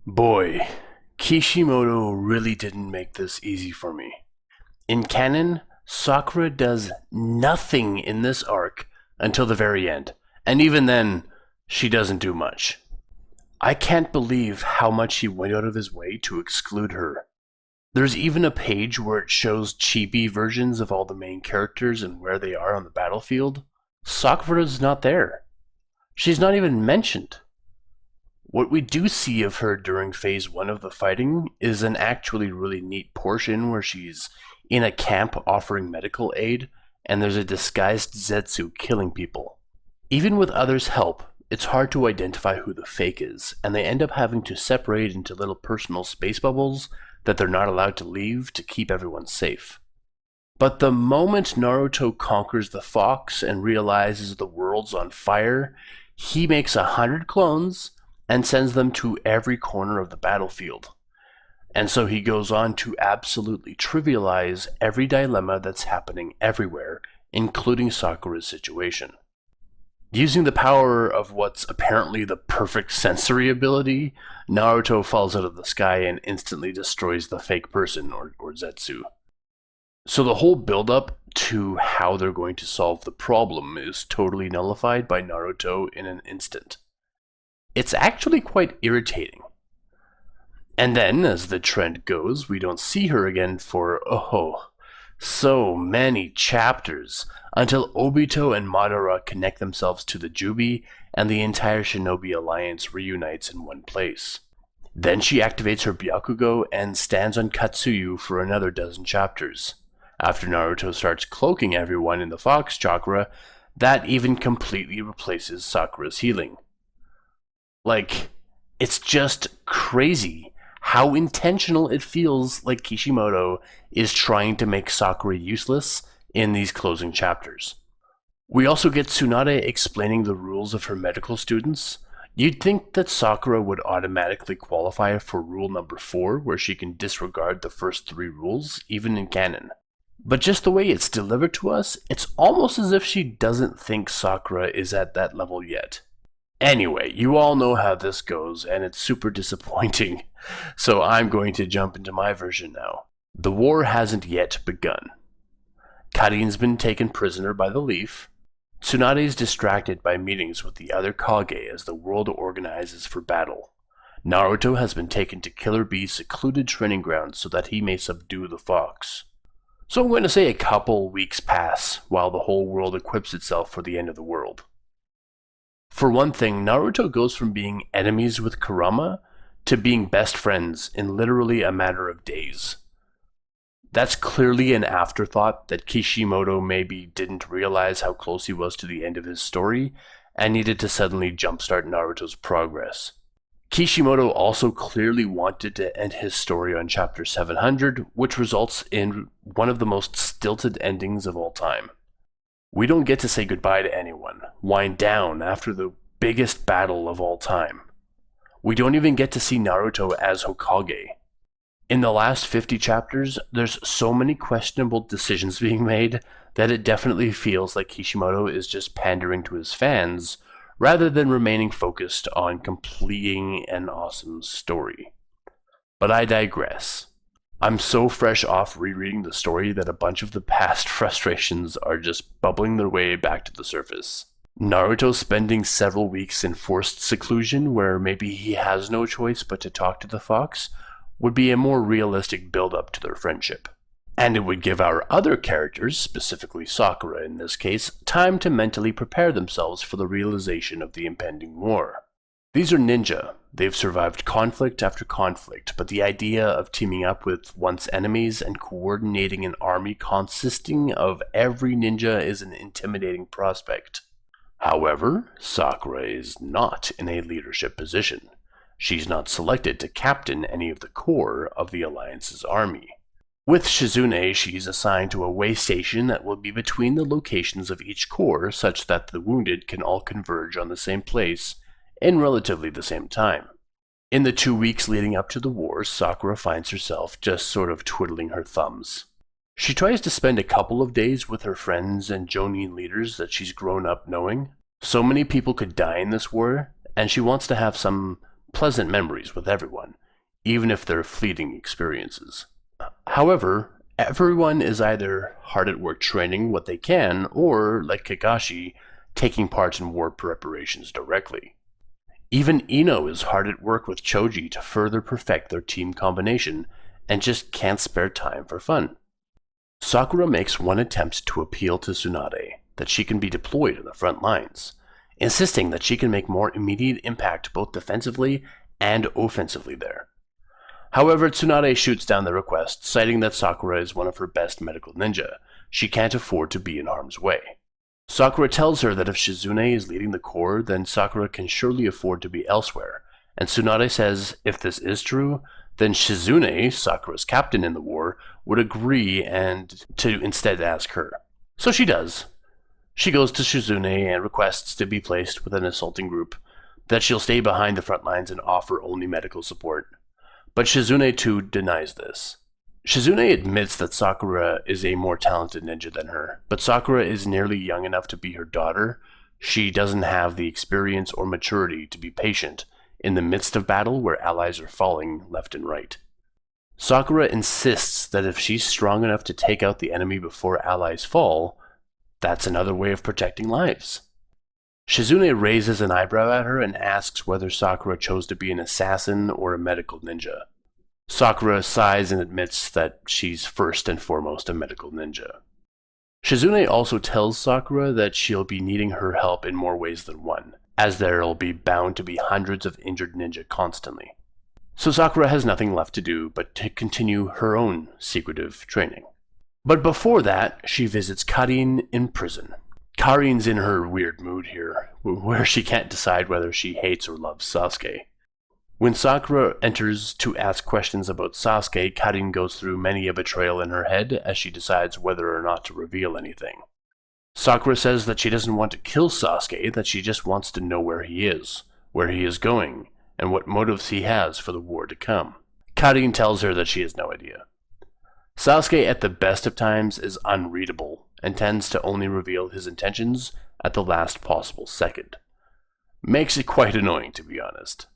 Boy, Kishimoto really didn't make this easy for me. In canon, Sakura does nothing in this arc until the very end, and even then, she doesn't do much. I can't believe how much he went out of his way to exclude her. There's even a page where it shows chibi versions of all the main characters and where they are on the battlefield. Sakura's not there. She's not even mentioned. What we do see of her during phase 1 of the fighting is an actually really neat portion where she's in a camp offering medical aid, and there's a disguised Zetsu killing people. Even with others' help, it's hard to identify who the fake is, and they end up having to separate into little personal space bubbles that they're not allowed to leave to keep everyone safe. But the moment Naruto conquers the fox and realizes the world's on fire, he makes 100 clones and sends them to every corner of the battlefield. And so he goes on to absolutely trivialize every dilemma that's happening everywhere, including Sakura's situation. Using the power of what's apparently the perfect sensory ability, Naruto falls out of the sky and instantly destroys the fake person, or Zetsu. So the whole build-up to how they're going to solve the problem is totally nullified by Naruto in an instant. It's actually quite irritating. And then, as the trend goes, we don't see her again for, so many chapters, until Obito and Madara connect themselves to the Juubi, and the entire Shinobi Alliance reunites in one place. Then she activates her Byakugo and stands on Katsuyu for another dozen chapters. After Naruto starts cloaking everyone in the Fox Chakra, that even completely replaces Sakura's healing. It's just crazy how intentional it feels like Kishimoto is trying to make Sakura useless in these closing chapters. We also get Tsunade explaining the rules of her medical students. You'd think that Sakura would automatically qualify for rule number 4, where she can disregard the first 3 rules, even in canon. But just the way it's delivered to us, it's almost as if she doesn't think Sakura is at that level yet. Anyway, you all know how this goes, and it's super disappointing, so I'm going to jump into my version now. The war hasn't yet begun. Karin's been taken prisoner by the Leaf. Tsunade's distracted by meetings with the other Kage as the world organizes for battle. Naruto has been taken to Killer Bee's secluded training ground so that he may subdue the fox. So I'm going to say a couple weeks pass while the whole world equips itself for the end of the world. For one thing, Naruto goes from being enemies with Kurama to being best friends in literally a matter of days. That's clearly an afterthought that Kishimoto maybe didn't realize how close he was to the end of his story and needed to suddenly jumpstart Naruto's progress. Kishimoto also clearly wanted to end his story on chapter 700, which results in one of the most stilted endings of all time. We don't get to say goodbye to anyone, wind down after the biggest battle of all time. We don't even get to see Naruto as Hokage. In the last 50 chapters, there's so many questionable decisions being made that it definitely feels like Kishimoto is just pandering to his fans, rather than remaining focused on completing an awesome story. But I digress. I'm so fresh off rereading the story that a bunch of the past frustrations are just bubbling their way back to the surface. Naruto spending several weeks in forced seclusion where maybe he has no choice but to talk to the fox would be a more realistic build-up to their friendship. And it would give our other characters, specifically Sakura in this case, time to mentally prepare themselves for the realization of the impending war. These are ninja. They've survived conflict after conflict, but the idea of teaming up with one's enemies and coordinating an army consisting of every ninja is an intimidating prospect. However, Sakura is not in a leadership position. She's not selected to captain any of the corps of the Alliance's army. With Shizune, she's assigned to a way station that will be between the locations of each corps such that the wounded can all converge on the same place in relatively the same time. In the 2 weeks leading up to the war, Sakura finds herself just sort of twiddling her thumbs. She tries to spend a couple of days with her friends and Jonin leaders that she's grown up knowing. So many people could die in this war, and she wants to have some pleasant memories with everyone. even if they're fleeting experiences. However, everyone is either hard at work training what they can, or, like Kakashi, taking part in war preparations directly. Even Ino is hard at work with Choji to further perfect their team combination, and just can't spare time for fun. Sakura makes one attempt to appeal to Tsunade that she can be deployed in the front lines, insisting that she can make more immediate impact both defensively and offensively there. However, Tsunade shoots down the request, citing that Sakura is one of her best medical ninja. She can't afford to be in harm's way. Sakura tells her that if Shizune is leading the corps, then Sakura can surely afford to be elsewhere, and Tsunade says if this is true, then Shizune, Sakura's captain in the war, would agree and to instead ask her. So she does. She goes to Shizune and requests to be placed with an assaulting group, that she'll stay behind the front lines and offer only medical support. But Shizune too denies this. Shizune admits that Sakura is a more talented ninja than her, but Sakura is nearly young enough to be her daughter. She doesn't have the experience or maturity to be patient in the midst of battle where allies are falling left and right. Sakura insists that if she's strong enough to take out the enemy before allies fall, that's another way of protecting lives. Shizune raises an eyebrow at her and asks whether Sakura chose to be an assassin or a medical ninja. Sakura sighs and admits that she's first and foremost a medical ninja. Shizune also tells Sakura that she'll be needing her help in more ways than one, as there'll be bound to be hundreds of injured ninja constantly. So Sakura has nothing left to do but to continue her own secretive training. But before that, she visits Karin in prison. Karin's in her weird mood here, where she can't decide whether she hates or loves Sasuke. When Sakura enters to ask questions about Sasuke, Karin goes through many a betrayal in her head as she decides whether or not to reveal anything. Sakura says that she doesn't want to kill Sasuke, that she just wants to know where he is going, and what motives he has for the war to come. Karin tells her that she has no idea. Sasuke at the best of times is unreadable and tends to only reveal his intentions at the last possible second. Makes it quite annoying, to be honest.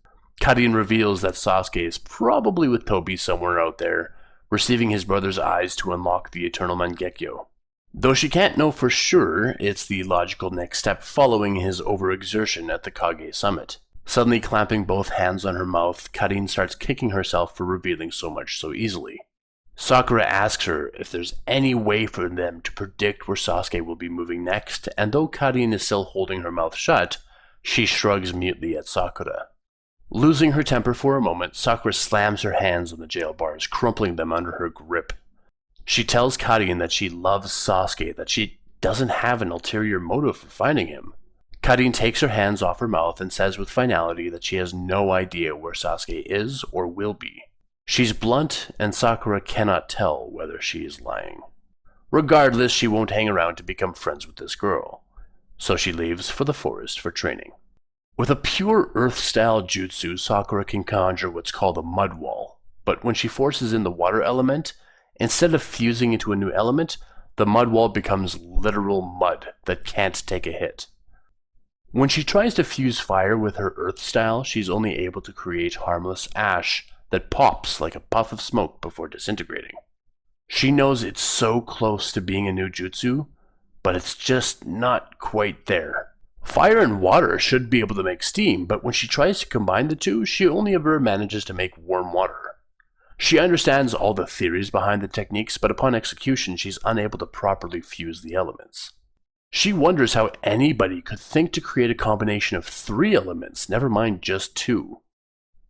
Karin reveals that Sasuke is probably with Tobi somewhere out there, receiving his brother's eyes to unlock the Eternal Mangekyo. Though she can't know for sure, it's the logical next step following his overexertion at the Kage summit. Suddenly clamping both hands on her mouth, Karin starts kicking herself for revealing so much so easily. Sakura asks her if there's any way for them to predict where Sasuke will be moving next, and though Karin is still holding her mouth shut, she shrugs mutely at Sakura. Losing her temper for a moment, Sakura slams her hands on the jail bars, crumpling them under her grip. She tells Karin that she loves Sasuke, that she doesn't have an ulterior motive for finding him. Karin takes her hands off her mouth and says with finality that she has no idea where Sasuke is or will be. She's blunt, and Sakura cannot tell whether she is lying. Regardless, she won't hang around to become friends with this girl, so she leaves for the forest for training. With a pure earth-style jutsu, Sakura can conjure what's called a mud wall, but when she forces in the water element, instead of fusing into a new element, the mud wall becomes literal mud that can't take a hit. When she tries to fuse fire with her earth style, she's only able to create harmless ash that pops like a puff of smoke before disintegrating. She knows it's so close to being a new jutsu, but it's just not quite there. Fire and water should be able to make steam, but when she tries to combine the two, she only ever manages to make warm water. She understands all the theories behind the techniques, but upon execution, she's unable to properly fuse the elements. She wonders how anybody could think to create a combination of 3 elements, never mind just 2.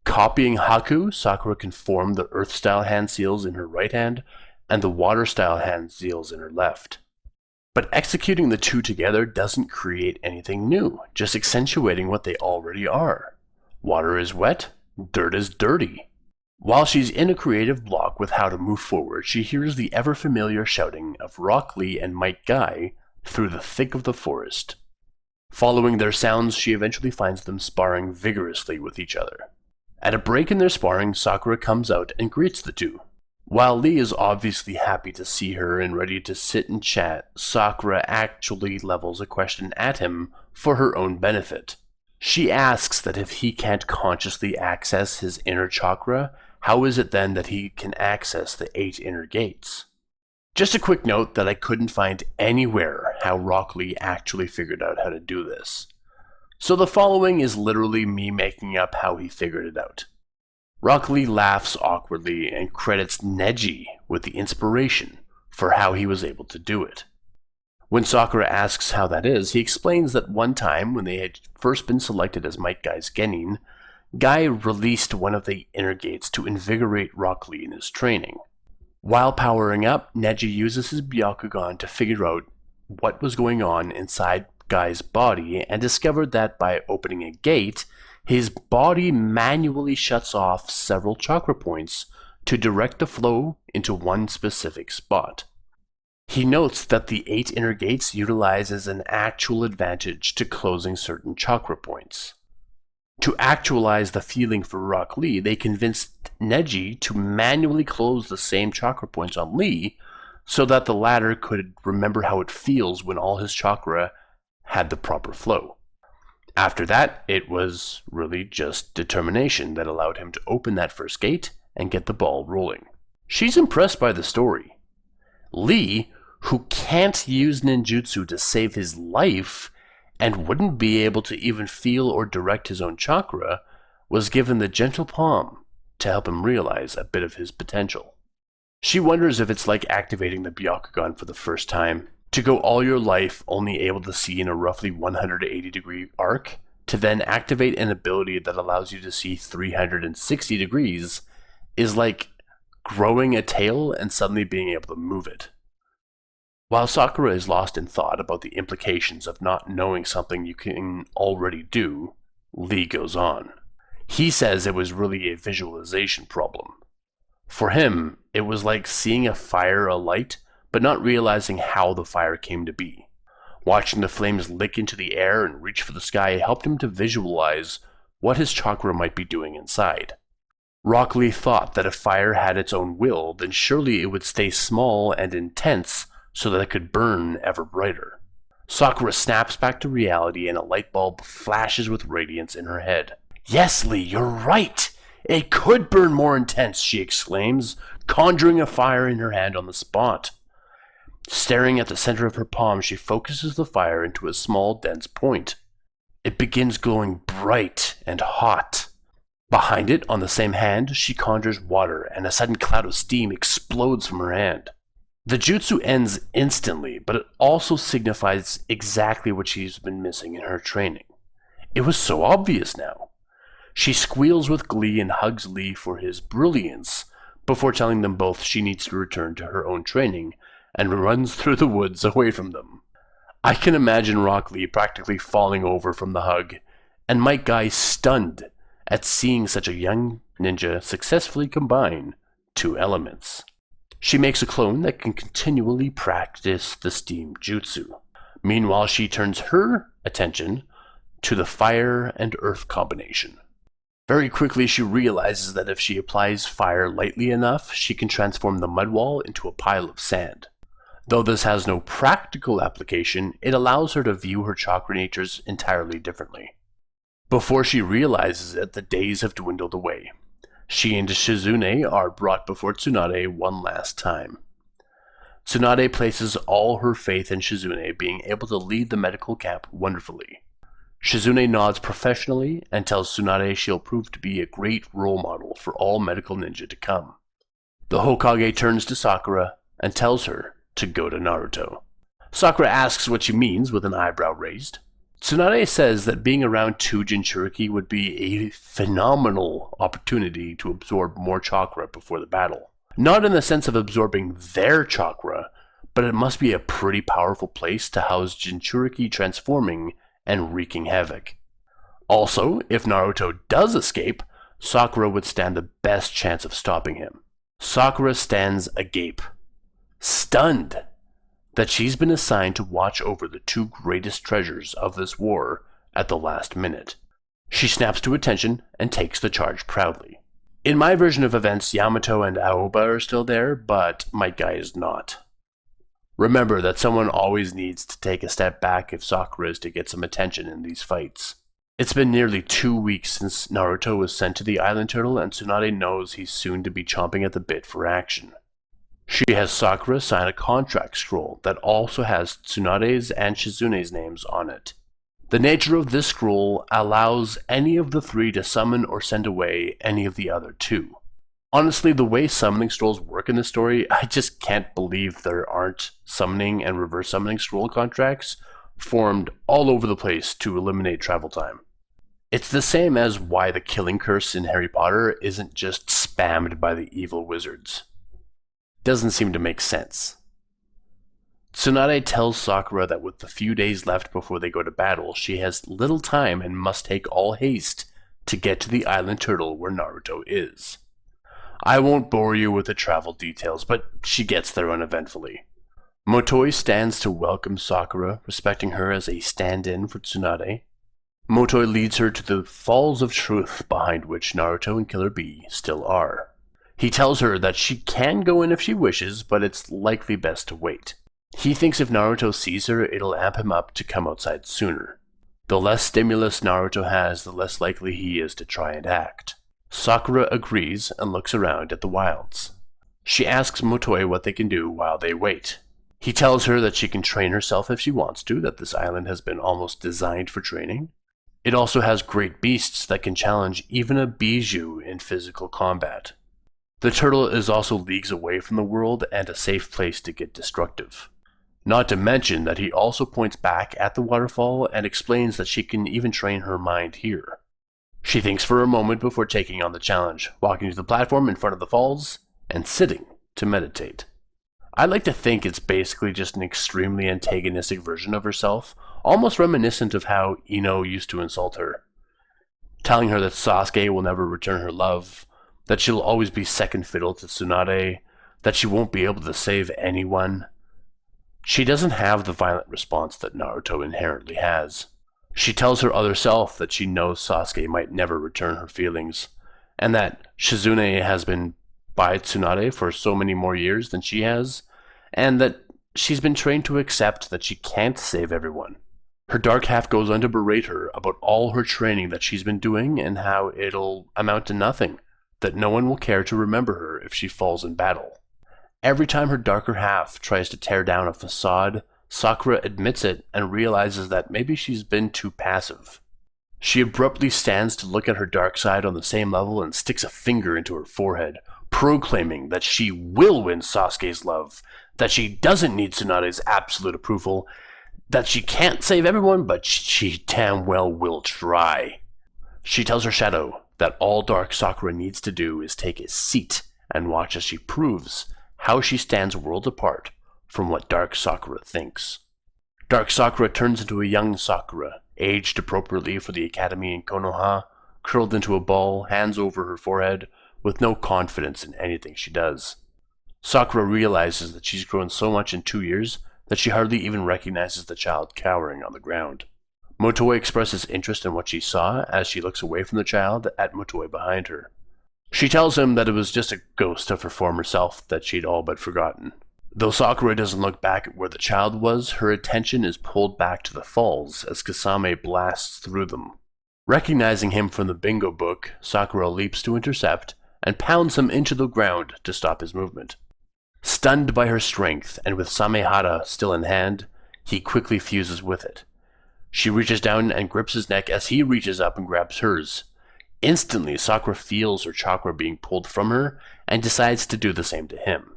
Copying Haku, Sakura can form the earth-style hand seals in her right hand and the water-style hand seals in her left. But executing the two together doesn't create anything new, just accentuating what they already are. Water is wet, dirt is dirty. While she's in a creative block with how to move forward, she hears the ever-familiar shouting of Rock Lee and Mike Guy through the thick of the forest. Following their sounds, she eventually finds them sparring vigorously with each other. At a break in their sparring, Sakura comes out and greets the two. While Lee is obviously happy to see her and ready to sit and chat, Sakura actually levels a question at him for her own benefit. She asks that if he can't consciously access his inner chakra, how is it then that he can access the 8 inner gates? Just a quick note that I couldn't find anywhere how Rock Lee actually figured out how to do this. So the following is literally me making up how he figured it out. Rock Lee laughs awkwardly and credits Neji with the inspiration for how he was able to do it. When Sakura asks how that is, he explains that one time when they had first been selected as Might Guy's Genin, Guy released one of the inner gates to invigorate Rock Lee in his training. While powering up, Neji uses his Byakugan to figure out what was going on inside Guy's body and discovered that by opening a gate, his body manually shuts off several chakra points to direct the flow into one specific spot. He notes that the 8 inner gates utilizes an actual advantage to closing certain chakra points. To actualize the feeling for Rock Lee, they convinced Neji to manually close the same chakra points on Lee so that the latter could remember how it feels when all his chakra had the proper flow. After that, it was really just determination that allowed him to open that first gate and get the ball rolling. She's impressed by the story. Lee, who can't use ninjutsu to save his life and wouldn't be able to even feel or direct his own chakra, was given the gentle palm to help him realize a bit of his potential. She wonders if it's like activating the Byakugan for the first time, to go all your life only able to see in a roughly 180-degree arc, to then activate an ability that allows you to see 360 degrees, is like growing a tail and suddenly being able to move it. While Sakura is lost in thought about the implications of not knowing something you can already do, Lee goes on. He says it was really a visualization problem. For him, it was like seeing a fire alight, but not realizing how the fire came to be. Watching the flames lick into the air and reach for the sky helped him to visualize what his chakra might be doing inside. Rock Lee thought that if fire had its own will, then surely it would stay small and intense so that it could burn ever brighter. Sakura snaps back to reality and a light bulb flashes with radiance in her head. "Yes, Lee, you're right! It could burn more intense," she exclaims, conjuring a fire in her hand on the spot. Staring at the center of her palm, she focuses the fire into a small, dense point. It begins glowing bright and hot. Behind it, on the same hand, she conjures water, and a sudden cloud of steam explodes from her hand. The jutsu ends instantly, but it also signifies exactly what she's been missing in her training. It was so obvious now. She squeals with glee and hugs Lee for his brilliance, before telling them both she needs to return to her own training, and runs through the woods away from them. I can imagine Rock Lee practically falling over from the hug, and Might Guy stunned at seeing such a young ninja successfully combine 2 elements. She makes a clone that can continually practice the steam jutsu. Meanwhile, she turns her attention to the fire and earth combination. Very quickly, she realizes that if she applies fire lightly enough, she can transform the mud wall into a pile of sand. Though this has no practical application, it allows her to view her chakra natures entirely differently. Before she realizes it, the days have dwindled away. She and Shizune are brought before Tsunade one last time. Tsunade places all her faith in Shizune being able to lead the medical camp wonderfully. Shizune nods professionally and tells Tsunade she'll prove to be a great role model for all medical ninja to come. The Hokage turns to Sakura and tells her to go to Naruto. Sakura asks what she means with an eyebrow raised. Tsunade says that being around 2 Jinchuriki would be a phenomenal opportunity to absorb more chakra before the battle. Not in the sense of absorbing their chakra, but it must be a pretty powerful place to house Jinchuriki transforming and wreaking havoc. Also, if Naruto does escape, Sakura would stand the best chance of stopping him. Sakura stands agape, stunned that she's been assigned to watch over the 2 greatest treasures of this war at the last minute. She snaps to attention and takes the charge proudly. In my version of events, Yamato and Aoba are still there, but Might Guy is not. Remember that someone always needs to take a step back if Sakura is to get some attention in these fights. It's been nearly 2 weeks since Naruto was sent to the Island Turtle, and Tsunade knows he's soon to be chomping at the bit for action. She has Sakura sign a contract scroll that also has Tsunade's and Shizune's names on it. The nature of this scroll allows any of the three to summon or send away any of the other two. Honestly, the way summoning scrolls work in this story, I just can't believe there aren't summoning and reverse summoning scroll contracts formed all over the place to eliminate travel time. It's the same as why the killing curse in Harry Potter isn't just spammed by the evil wizards. Doesn't seem to make sense. Tsunade tells Sakura that with the few days left before they go to battle, she has little time and must take all haste to get to the Island Turtle where Naruto is. I won't bore you with the travel details, but she gets there uneventfully. Motoi stands to welcome Sakura, respecting her as a stand-in for Tsunade. Motoi leads her to the Falls of Truth behind which Naruto and Killer Bee still are. He tells her that she can go in if she wishes, but it's likely best to wait. He thinks if Naruto sees her, it'll amp him up to come outside sooner. The less stimulus Naruto has, the less likely he is to try and act. Sakura agrees and looks around at the wilds. She asks Motoi what they can do while they wait. He tells her that she can train herself if she wants to, that this island has been almost designed for training. It also has great beasts that can challenge even a Bijou in physical combat. The turtle is also leagues away from the world and a safe place to get destructive. Not to mention that he also points back at the waterfall and explains that she can even train her mind here. She thinks for a moment before taking on the challenge, walking to the platform in front of the falls and sitting to meditate. I like to think it's basically just an extremely antagonistic version of herself, almost reminiscent of how Ino used to insult her, telling her that Sasuke will never return her love, that she'll always be second fiddle to Tsunade, that she won't be able to save anyone. She doesn't have the violent response that Naruto inherently has. She tells her other self that she knows Sasuke might never return her feelings, and that Shizune has been by Tsunade for so many more years than she has, and that she's been trained to accept that she can't save everyone. Her dark half goes on to berate her about all her training that she's been doing and how it'll amount to nothing, that no one will care to remember her if she falls in battle. Every time her darker half tries to tear down a facade, Sakura admits it and realizes that maybe she's been too passive. She abruptly stands to look at her dark side on the same level and sticks a finger into her forehead, proclaiming that she will win Sasuke's love, that she doesn't need Tsunade's absolute approval, that she can't save everyone, but she damn well will try. She tells her shadow that all Dark Sakura needs to do is take a seat and watch as she proves how she stands worlds apart from what Dark Sakura thinks. Dark Sakura turns into a young Sakura, aged appropriately for the academy in Konoha, curled into a ball, hands over her forehead, with no confidence in anything she does. Sakura realizes that she's grown so much in 2 years that she hardly even recognizes the child cowering on the ground. Motoi expresses interest in what she saw as she looks away from the child at Motoi behind her. She tells him that it was just a ghost of her former self that she'd all but forgotten. Though Sakura doesn't look back at where the child was, her attention is pulled back to the falls as Kasame blasts through them. Recognizing him from the bingo book, Sakura leaps to intercept and pounds him into the ground to stop his movement. Stunned by her strength and with Samehara still in hand, he quickly fuses with it. She reaches down and grips his neck as he reaches up and grabs hers. Instantly, Sakura feels her chakra being pulled from her and decides to do the same to him.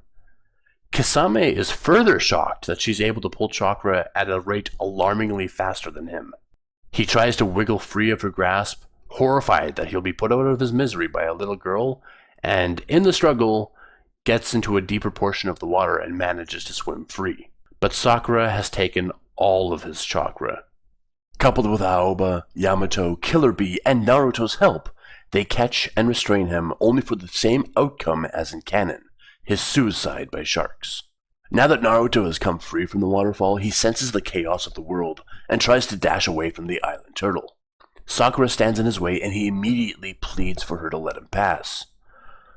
Kasame is further shocked that she's able to pull chakra at a rate alarmingly faster than him. He tries to wiggle free of her grasp, horrified that he'll be put out of his misery by a little girl, and in the struggle, gets into a deeper portion of the water and manages to swim free. But Sakura has taken all of his chakra. Coupled with Aoba, Yamato, Killer Bee, and Naruto's help, they catch and restrain him only for the same outcome as in canon, his suicide by sharks. Now that Naruto has come free from the waterfall, he senses the chaos of the world and tries to dash away from the island turtle. Sakura stands in his way and he immediately pleads for her to let him pass.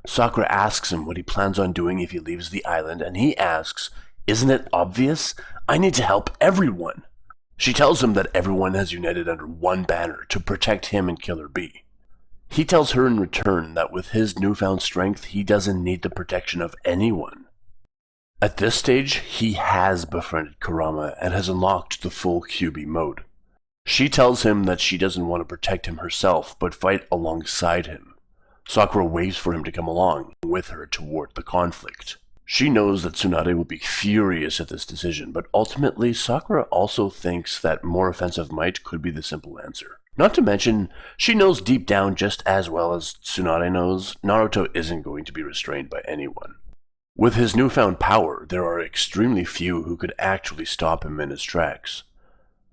Sakura asks him what he plans on doing if he leaves the island, and he asks, "Isn't it obvious? I need to help everyone." She tells him that everyone has united under one banner to protect him and Killer Bee. He tells her in return that with his newfound strength, he doesn't need the protection of anyone. At this stage, he has befriended Kurama and has unlocked the full Juubi mode. She tells him that she doesn't want to protect him herself, but fight alongside him. Sakura waits for him to come along with her toward the conflict. She knows that Tsunade will be furious at this decision, but ultimately Sakura also thinks that more offensive might could be the simple answer. Not to mention, she knows deep down just as well as Tsunade knows, Naruto isn't going to be restrained by anyone. With his newfound power, there are extremely few who could actually stop him in his tracks.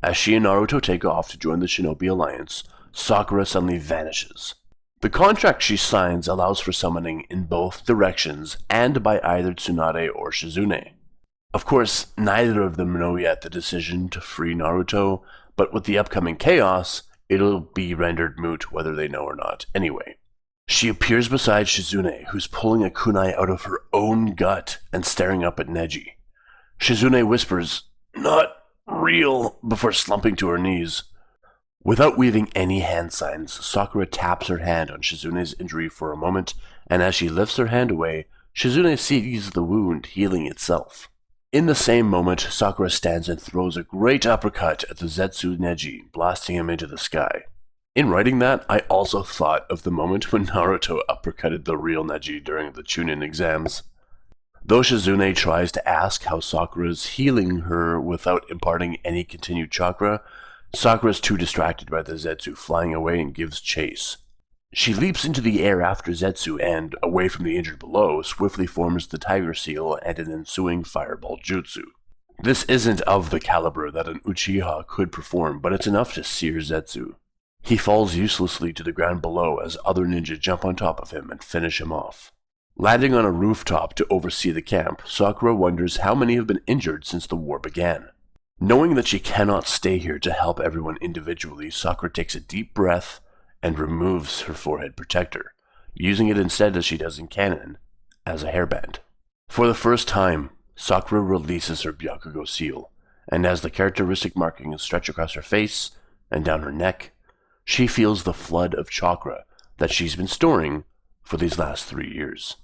As she and Naruto take off to join the Shinobi Alliance, Sakura suddenly vanishes. The contract she signs allows for summoning in both directions and by either Tsunade or Shizune. Of course, neither of them know yet the decision to free Naruto, but with the upcoming chaos, it'll be rendered moot whether they know or not anyway. She appears beside Shizune, who's pulling a kunai out of her own gut and staring up at Neji. Shizune whispers, "Not real," before slumping to her knees. Without weaving any hand signs, Sakura taps her hand on Shizune's injury for a moment, and as she lifts her hand away, Shizune sees the wound healing itself. In the same moment, Sakura stands and throws a great uppercut at the Zetsu Neji, blasting him into the sky. In writing that, I also thought of the moment when Naruto uppercutted the real Neji during the Chunin exams. Though Shizune tries to ask how Sakura is healing her without imparting any continued chakra, Sakura is too distracted by the Zetsu flying away and gives chase. She leaps into the air after Zetsu and, away from the injured below, swiftly forms the Tiger Seal and an ensuing Fireball Jutsu. This isn't of the caliber that an Uchiha could perform, but it's enough to sear Zetsu. He falls uselessly to the ground below as other ninja jump on top of him and finish him off. Landing on a rooftop to oversee the camp, Sakura wonders how many have been injured since the war began. Knowing that she cannot stay here to help everyone individually, Sakura takes a deep breath and removes her forehead protector, using it instead, as she does in canon, as a hairband. For the first time, Sakura releases her Byakugo seal, and as the characteristic markings stretch across her face and down her neck, she feels the flood of chakra that she's been storing for these last 3 years.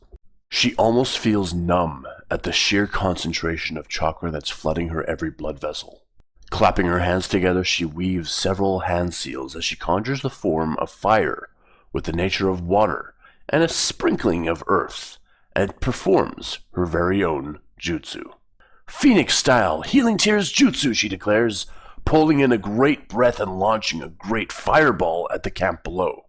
She almost feels numb at the sheer concentration of chakra that's flooding her every blood vessel. Clapping her hands together, she weaves several hand seals as she conjures the form of fire with the nature of water and a sprinkling of earth, and performs her very own jutsu. "Phoenix-style Healing Tears Jutsu," she declares, pulling in a great breath and launching a great fireball at the camp below.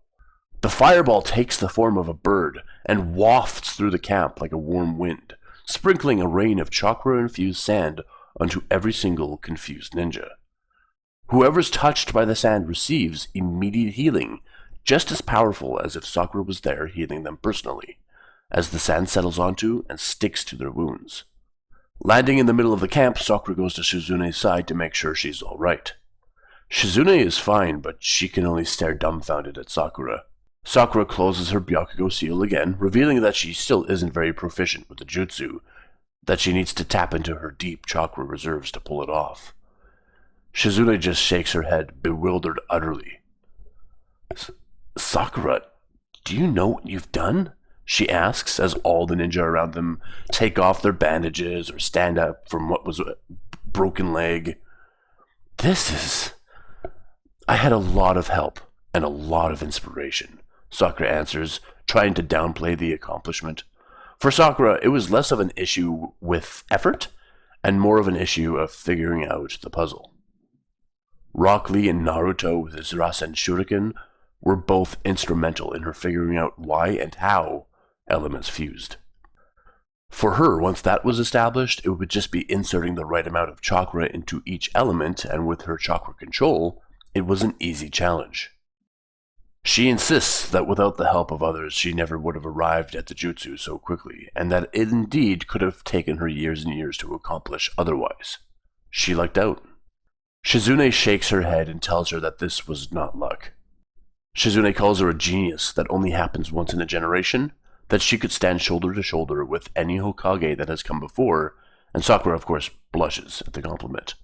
The fireball takes the form of a bird and wafts through the camp like a warm wind, sprinkling a rain of chakra-infused sand onto every single confused ninja. Whoever's touched by the sand receives immediate healing, just as powerful as if Sakura was there healing them personally, as the sand settles onto and sticks to their wounds. Landing in the middle of the camp, Sakura goes to Shizune's side to make sure she's alright. Shizune is fine, but she can only stare dumbfounded at Sakura. Sakura closes her Byakugo seal again, revealing that she still isn't very proficient with the jutsu, that she needs to tap into her deep chakra reserves to pull it off. Shizune just shakes her head, bewildered utterly. "Sakura, do you know what you've done?" she asks as all the ninja around them take off their bandages or stand up from what was a broken leg. I had a lot of help and a lot of inspiration," Sakura answers, trying to downplay the accomplishment. For Sakura, it was less of an issue with effort and more of an issue of figuring out the puzzle. Rock Lee and Naruto with his Rasen Shuriken were both instrumental in her figuring out why and how elements fused. For her, once that was established, it would just be inserting the right amount of chakra into each element, and with her chakra control, it was an easy challenge. She insists that without the help of others, she never would have arrived at the jutsu so quickly, and that it indeed could have taken her years and years to accomplish otherwise. She lucked out. Shizune shakes her head and tells her that this was not luck. Shizune calls her a genius that only happens once in a generation, that she could stand shoulder to shoulder with any Hokage that has come before, and Sakura, of course, blushes at the compliment.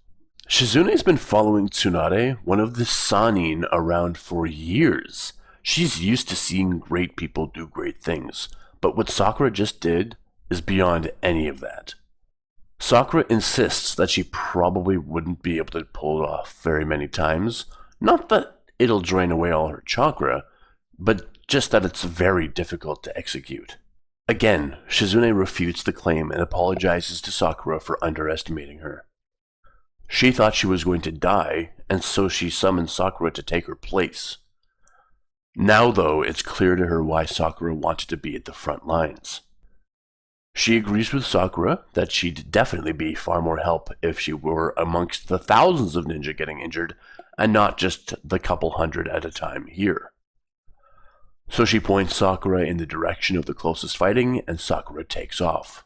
Shizune's been following Tsunade, one of the Sannin, around for years. She's used to seeing great people do great things, but what Sakura just did is beyond any of that. Sakura insists that she probably wouldn't be able to pull it off very many times, not that it'll drain away all her chakra, but just that it's very difficult to execute. Again, Shizune refutes the claim and apologizes to Sakura for underestimating her. She thought she was going to die, and so she summoned Sakura to take her place. Now, though, it's clear to her why Sakura wanted to be at the front lines. She agrees with Sakura that she'd definitely be far more help if she were amongst the thousands of ninja getting injured, and not just the couple hundred at a time here. So she points Sakura in the direction of the closest fighting, and Sakura takes off.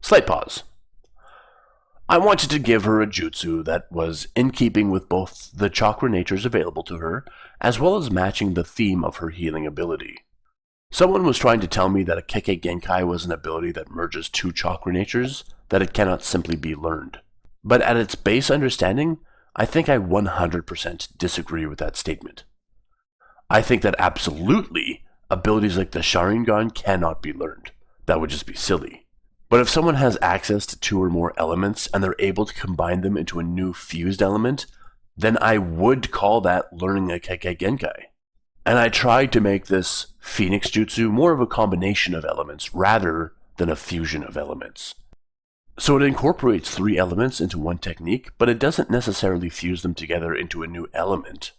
Slight pause. I wanted to give her a jutsu that was in keeping with both the chakra natures available to her, as well as matching the theme of her healing ability. Someone was trying to tell me that a Kekkei Genkai was an ability that merges two chakra natures, that it cannot simply be learned. But at its base understanding, I think I 100% disagree with that statement. I think that absolutely, abilities like the Sharingan cannot be learned. That would just be silly. But if someone has access to two or more elements and they're able to combine them into a new fused element, then I would call that learning a Kekkei Genkai. And I tried to make this Phoenix Jutsu more of a combination of elements rather than a fusion of elements. So it incorporates three elements into one technique, but it doesn't necessarily fuse them together into a new element.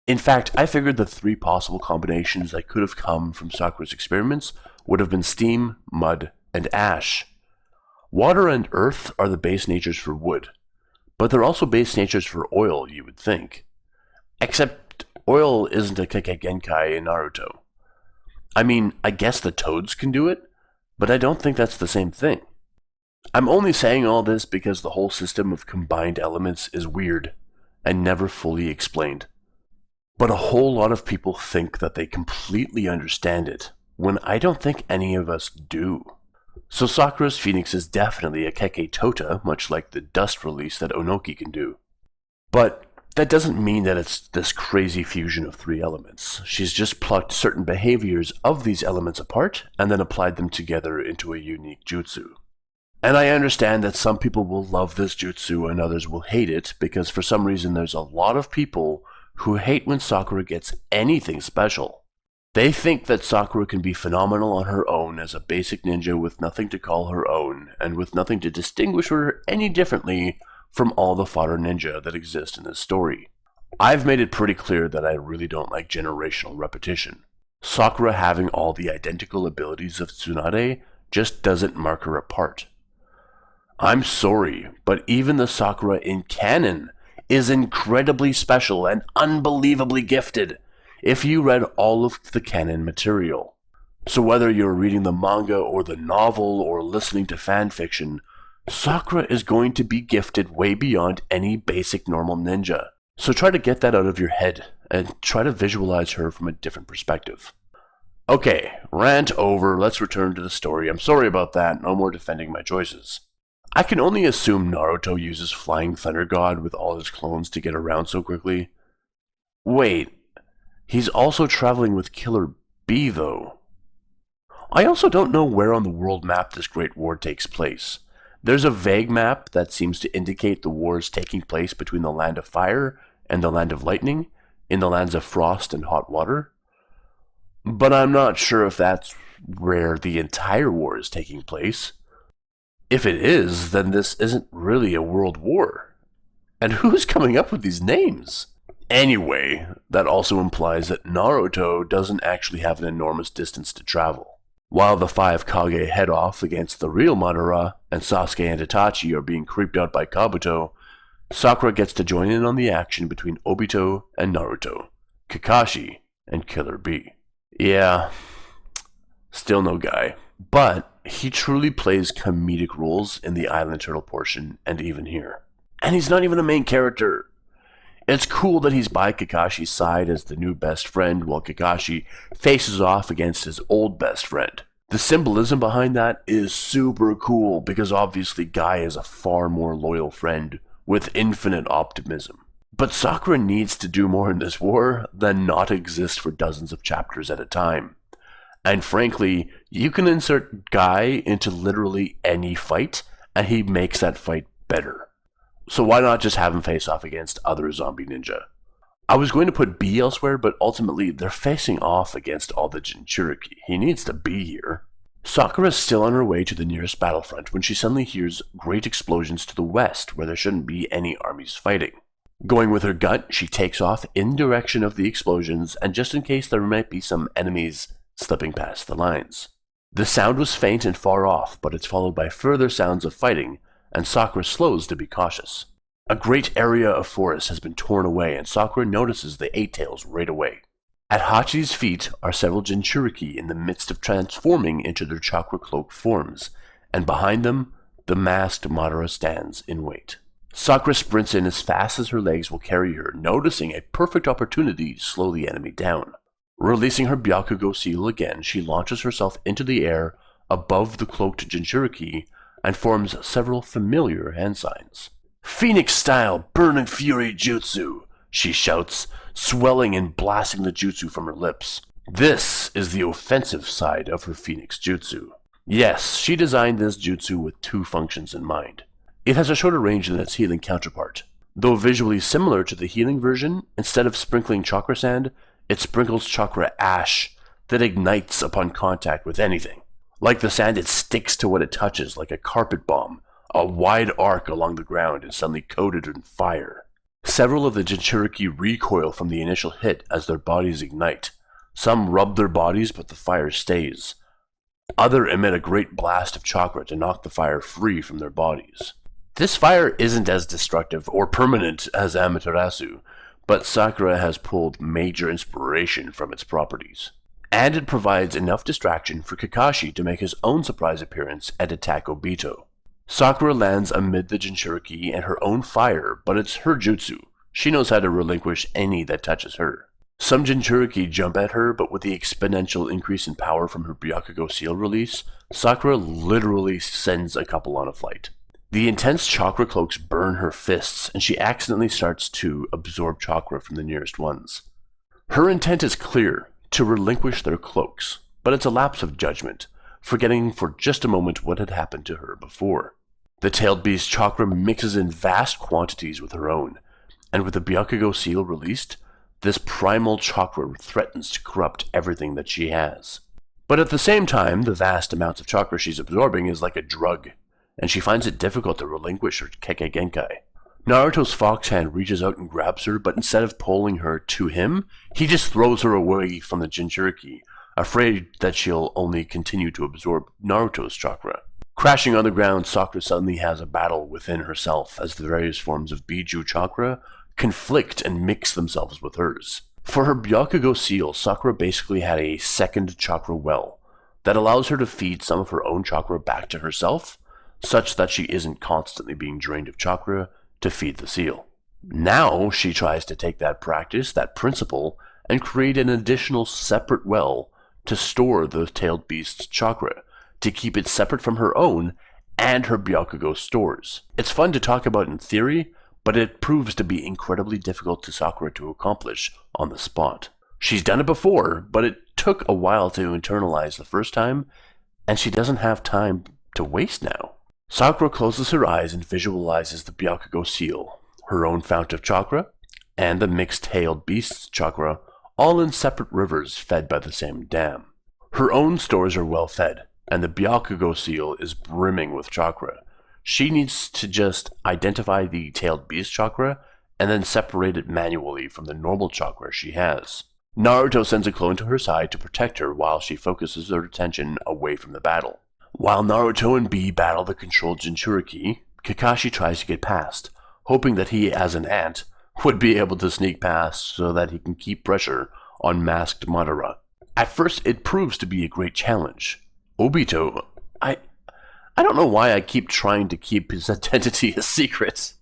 In fact, I figured the three possible combinations that could have come from Sakura's experiments would have been steam, mud, and ash. Water and earth are the base natures for wood, but they're also base natures for oil, you would think. Except oil isn't a Kekkei Genkai in Naruto. I mean, I guess the toads can do it, but I don't think that's the same thing. I'm only saying all this because the whole system of combined elements is weird and never fully explained. But a whole lot of people think that they completely understand it, when I don't think any of us do. So Sakura's Phoenix is definitely a Kekkei Tota, much like the dust release that Onoki can do. But that doesn't mean that it's this crazy fusion of three elements. She's just plucked certain behaviors of these elements apart and then applied them together into a unique jutsu. And I understand that some people will love this jutsu and others will hate it, because for some reason there's a lot of people who hate when Sakura gets anything special. They think that Sakura can be phenomenal on her own as a basic ninja with nothing to call her own, and with nothing to distinguish her any differently from all the fodder ninja that exist in this story. I've made it pretty clear that I really don't like generational repetition. Sakura having all the identical abilities of Tsunade just doesn't mark her apart. I'm sorry, but even the Sakura in canon is incredibly special and unbelievably gifted if you read all of the canon material. So whether you're reading the manga or the novel or listening to fanfiction, Sakura is going to be gifted way beyond any basic normal ninja. So try to get that out of your head and try to visualize her from a different perspective. Okay, rant over, let's return to the story. I'm sorry about that, no more defending my choices. I can only assume Naruto uses Flying Thunder God with all his clones to get around so quickly. Wait, he's also traveling with Killer Bee though. I also don't know where on the world map this Great War takes place. There's a vague map that seems to indicate the war is taking place between the Land of Fire and the Land of Lightning, in the lands of Frost and Hot Water. But I'm not sure if that's where the entire war is taking place. If it is, then this isn't really a world war. And who's coming up with these names? Anyway, that also implies that Naruto doesn't actually have an enormous distance to travel. While the five Kage head off against the real Madara, and Sasuke and Itachi are being creeped out by Kabuto, Sakura gets to join in on the action between Obito and Naruto, Kakashi and Killer Bee. Yeah, still no guy. But he truly plays comedic roles in the Island Turtle portion and even here. And he's not even a main character. It's cool that he's by Kakashi's side as the new best friend while Kakashi faces off against his old best friend. The symbolism behind that is super cool because obviously Guy is a far more loyal friend with infinite optimism. But Sakura needs to do more in this war than not exist for dozens of chapters at a time. And frankly, you can insert Guy into literally any fight, and he makes that fight better. So why not just have him face off against other zombie ninja? I was going to put B elsewhere, but ultimately they're facing off against all the Jinchuriki. He needs to be here. Sakura's still on her way to the nearest battlefront when she suddenly hears great explosions to the west where there shouldn't be any armies fighting. Going with her gut, she takes off in direction of the explosions, and just in case there might be some enemies slipping past the lines. The sound was faint and far off, but it's followed by further sounds of fighting, and Sakura slows to be cautious. A great area of forest has been torn away, and Sakura notices the Eight Tails right away. At Hachi's feet are several Jinchuriki in the midst of transforming into their chakra cloak forms, and behind them, the masked Madara stands in wait. Sakura sprints in as fast as her legs will carry her, noticing a perfect opportunity to slow the enemy down. Releasing her Byakugo seal again, she launches herself into the air above the cloaked Jinchuriki and forms several familiar hand signs. "Phoenix-style Burning Fury Jutsu!" she shouts, swelling and blasting the jutsu from her lips. This is the offensive side of her Phoenix Jutsu. Yes, she designed this jutsu with two functions in mind. It has a shorter range than its healing counterpart. Though visually similar to the healing version, instead of sprinkling chakra sand, it sprinkles chakra ash that ignites upon contact with anything. Like the sand, it sticks to what it touches like a carpet bomb, a wide arc along the ground is suddenly coated in fire. Several of the Jinchuriki recoil from the initial hit as their bodies ignite. Some rub their bodies, but the fire stays. Others emit a great blast of chakra to knock the fire free from their bodies. This fire isn't as destructive or permanent as Amaterasu, but Sakura has pulled major inspiration from its properties. And it provides enough distraction for Kakashi to make his own surprise appearance and attack Obito. Sakura lands amid the Jinchuriki and her own fire, but it's her jutsu. She knows how to relinquish any that touches her. Some Jinchuriki jump at her, but with the exponential increase in power from her Byakugo seal release, Sakura literally sends a couple on a flight. The intense chakra cloaks burn her fists, and she accidentally starts to absorb chakra from the nearest ones. Her intent is clear, to relinquish their cloaks, but it's a lapse of judgment, forgetting for just a moment what had happened to her before. The tailed beast's chakra mixes in vast quantities with her own, and with the Byakugo seal released, this primal chakra threatens to corrupt everything that she has. But at the same time, the vast amounts of chakra she's absorbing is like a drug, and she finds it difficult to relinquish her Kekkei Genkai. Naruto's fox hand reaches out and grabs her, but instead of pulling her to him, he just throws her away from the Jinchuriki, afraid that she'll only continue to absorb Naruto's chakra. Crashing on the ground, Sakura suddenly has a battle within herself as the various forms of Biju chakra conflict and mix themselves with hers. For her Byakugo seal, Sakura basically had a second chakra well that allows her to feed some of her own chakra back to herself, such that she isn't constantly being drained of chakra to feed the seal. Now she tries to take that practice, that principle, and create an additional separate well to store the tailed beast's chakra, to keep it separate from her own and her Byakugo stores. It's fun to talk about in theory, but it proves to be incredibly difficult to Sakura to accomplish on the spot. She's done it before, but it took a while to internalize the first time, and she doesn't have time to waste now. Sakura closes her eyes and visualizes the Byakugo seal, her own fount of chakra, and the mixed-tailed beast's chakra, all in separate rivers fed by the same dam. Her own stores are well fed, and the Byakugo seal is brimming with chakra. She needs to just identify the tailed beast chakra and then separate it manually from the normal chakra she has. Naruto sends a clone to her side to protect her while she focuses her attention away from the battle. While Naruto and B battle the controlled Jinchuriki, Kakashi tries to get past, hoping that he, as an ant, would be able to sneak past so that he can keep pressure on masked Madara. At first, it proves to be a great challenge. Obito, I don't know why I keep trying to keep his identity a secret.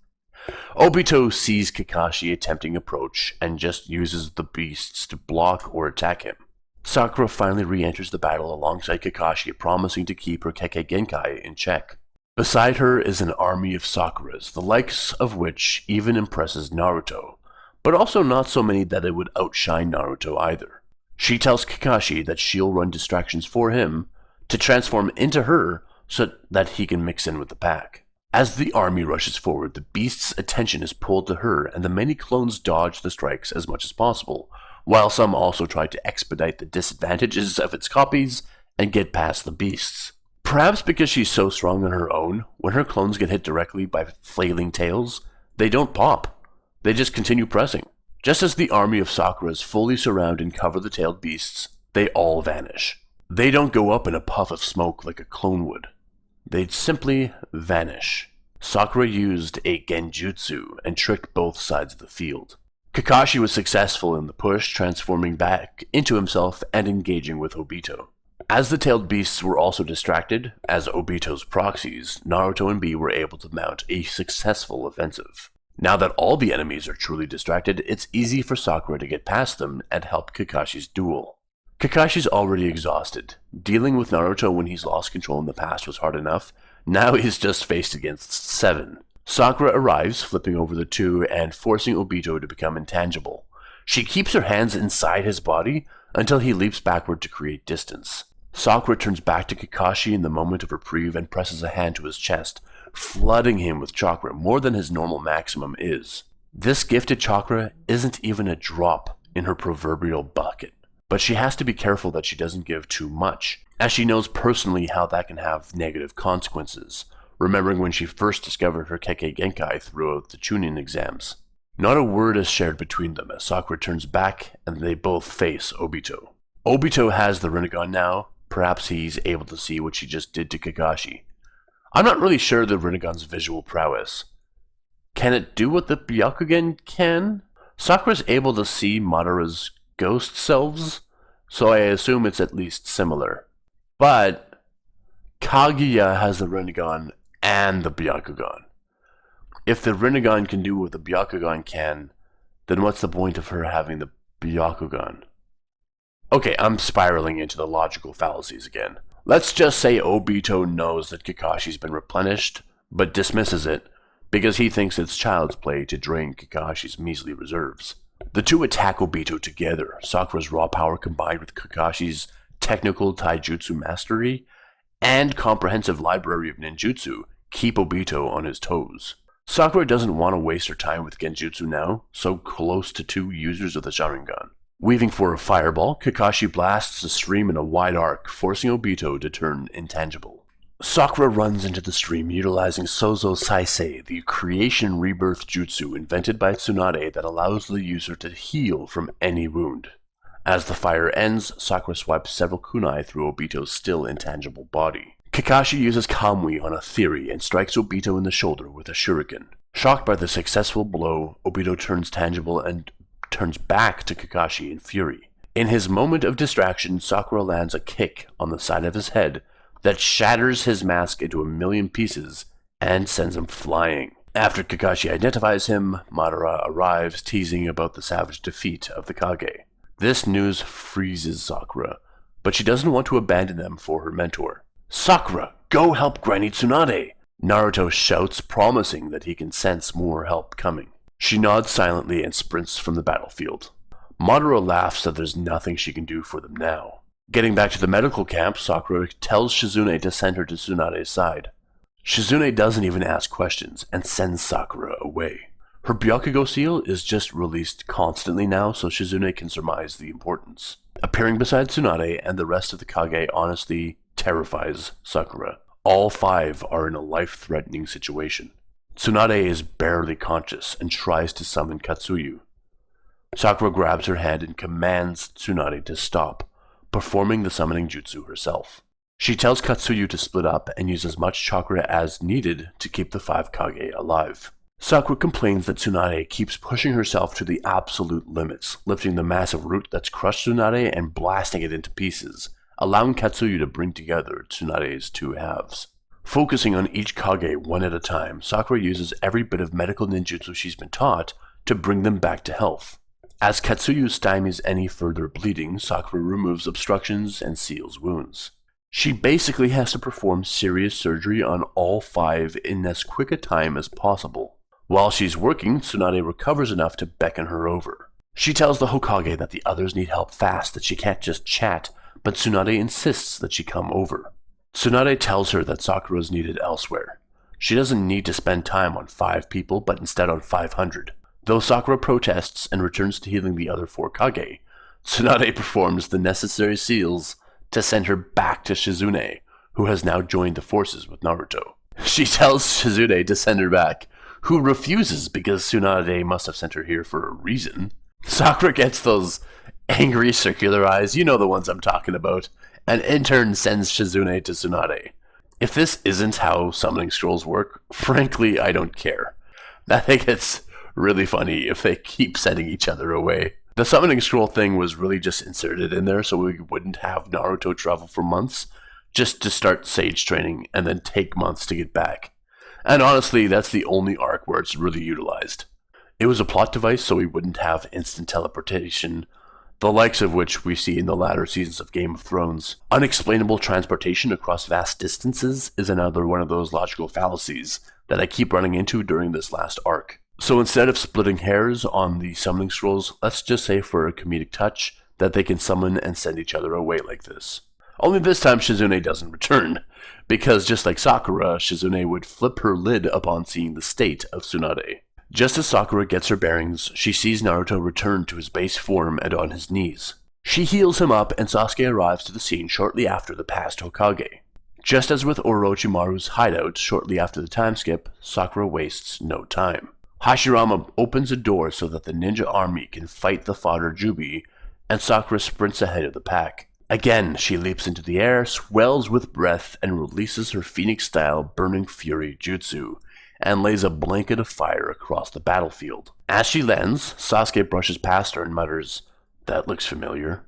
Obito sees Kakashi attempting approach and just uses the beasts to block or attack him. Sakura finally re-enters the battle alongside Kakashi, promising to keep her Kekkei Genkai in check. Beside her is an army of Sakuras, the likes of which even impresses Naruto, but also not so many that it would outshine Naruto either. She tells Kakashi that she'll run distractions for him to transform into her so that he can mix in with the pack. As the army rushes forward, the beast's attention is pulled to her, and the many clones dodge the strikes as much as possible, while some also try to expedite the disadvantages of its copies and get past the beasts. Perhaps because she's so strong on her own, when her clones get hit directly by flailing tails, they don't pop. They just continue pressing. Just as the army of Sakuras fully surround and cover the tailed beasts, they all vanish. They don't go up in a puff of smoke like a clone would. They'd simply vanish. Sakura used a genjutsu and tricked both sides of the field. Kakashi was successful in the push, transforming back into himself and engaging with Obito. As the tailed beasts were also distracted, as Obito's proxies, Naruto and B were able to mount a successful offensive. Now that all the enemies are truly distracted, it's easy for Sakura to get past them and help Kakashi's duel. Kakashi's already exhausted. Dealing with Naruto when he's lost control in the past was hard enough. Now he's just faced against 7. Sakura arrives, flipping over the 2 and forcing Obito to become intangible. She keeps her hands inside his body until he leaps backward to create distance. Sakura turns back to Kakashi in the moment of reprieve and presses a hand to his chest, flooding him with chakra more than his normal maximum is. This gifted chakra isn't even a drop in her proverbial bucket, but she has to be careful that she doesn't give too much, as she knows personally how that can have negative consequences, remembering when she first discovered her Kekkei Genkai throughout the Chunin exams. Not a word is shared between them as Sakura turns back and they both face Obito. Obito has the Rinnegan now. Perhaps he's able to see what she just did to Kakashi. I'm not really sure the Rinnegan's visual prowess. Can it do what the Byakugan can? Sakura's able to see Madara's ghost selves, so I assume it's at least similar. But Kaguya has the Rinnegan and the Byakugan. If the Rinnegan can do what the Byakugan can, then what's the point of her having the Byakugan? Okay, I'm spiraling into the logical fallacies again. Let's just say Obito knows that Kakashi's been replenished, but dismisses it because he thinks it's child's play to drain Kakashi's measly reserves. The two attack Obito together. Sakura's raw power combined with Kakashi's technical taijutsu mastery and comprehensive library of ninjutsu keep Obito on his toes. Sakura doesn't want to waste her time with genjutsu now, so close to 2 users of the Sharingan. Weaving for a fireball, Kakashi blasts the stream in a wide arc, forcing Obito to turn intangible. Sakura runs into the stream utilizing Sozo Saisei, the creation rebirth jutsu invented by Tsunade that allows the user to heal from any wound. As the fire ends, Sakura swipes several kunai through Obito's still intangible body. Kakashi uses Kamui on a theory and strikes Obito in the shoulder with a shuriken. Shocked by the successful blow, Obito turns tangible and turns back to Kakashi in fury. In his moment of distraction, Sakura lands a kick on the side of his head that shatters his mask into a million pieces and sends him flying. After Kakashi identifies him, Madara arrives, teasing about the savage defeat of the Kage. This news freezes Sakura, but she doesn't want to abandon them for her mentor. "Sakura, go help Granny Tsunade!" Naruto shouts, promising that he can sense more help coming. She nods silently and sprints from the battlefield. Madara laughs that there's nothing she can do for them now. Getting back to the medical camp, Sakura tells Shizune to send her to Tsunade's side. Shizune doesn't even ask questions and sends Sakura away. Her Byakugo seal is just released constantly now, so Shizune can surmise the importance. Appearing beside Tsunade and the rest of the Kage honestly terrifies Sakura. All 5 are in a life-threatening situation. Tsunade is barely conscious and tries to summon Katsuyu. Sakura grabs her hand and commands Tsunade to stop, performing the summoning jutsu herself. She tells Katsuyu to split up and use as much chakra as needed to keep the 5 Kage alive. Sakura complains that Tsunade keeps pushing herself to the absolute limits, lifting the massive root that's crushed Tsunade and blasting it into pieces, allowing Katsuyu to bring together Tsunade's 2 halves. Focusing on each Kage one at a time, Sakura uses every bit of medical ninjutsu she's been taught to bring them back to health. As Katsuyu stymies any further bleeding, Sakura removes obstructions and seals wounds. She basically has to perform serious surgery on all 5 in as quick a time as possible. While she's working, Tsunade recovers enough to beckon her over. She tells the Hokage that the others need help fast, that she can't just chat, but Tsunade insists that she come over. Tsunade tells her that Sakura is needed elsewhere. She doesn't need to spend time on 5 people, but instead on 500. Though Sakura protests and returns to healing the other 4 Kage, Tsunade performs the necessary seals to send her back to Shizune, who has now joined the forces with Naruto. She tells Shizune to send her back, who refuses because Tsunade must have sent her here for a reason. Sakura gets those angry circular eyes, you know the ones I'm talking about, and in turn sends Shizune to Tsunade. If this isn't how summoning scrolls work, frankly, I don't care. I think it's really funny if they keep sending each other away. The summoning scroll thing was really just inserted in there so we wouldn't have Naruto travel for months, just to start Sage training and then take months to get back. And honestly, that's the only arc where it's really utilized. It was a plot device so we wouldn't have instant teleportation, the likes of which we see in the latter seasons of Game of Thrones. Unexplainable transportation across vast distances is another one of those logical fallacies that I keep running into during this last arc. So instead of splitting hairs on the summoning scrolls, let's just say for a comedic touch that they can summon and send each other away like this. Only this time Shizune doesn't return, because just like Sakura, Shizune would flip her lid upon seeing the state of Tsunade. Just as Sakura gets her bearings, she sees Naruto return to his base form and on his knees. She heals him up and Sasuke arrives to the scene shortly after the past Hokage. Just as with Orochimaru's hideout shortly after the time skip, Sakura wastes no time. Hashirama opens a door so that the ninja army can fight the fodder Juubi, and Sakura sprints ahead of the pack. Again, she leaps into the air, swells with breath, and releases her Phoenix-style Burning Fury jutsu, and lays a blanket of fire across the battlefield. As she lands, Sasuke brushes past her and mutters, "That looks familiar,"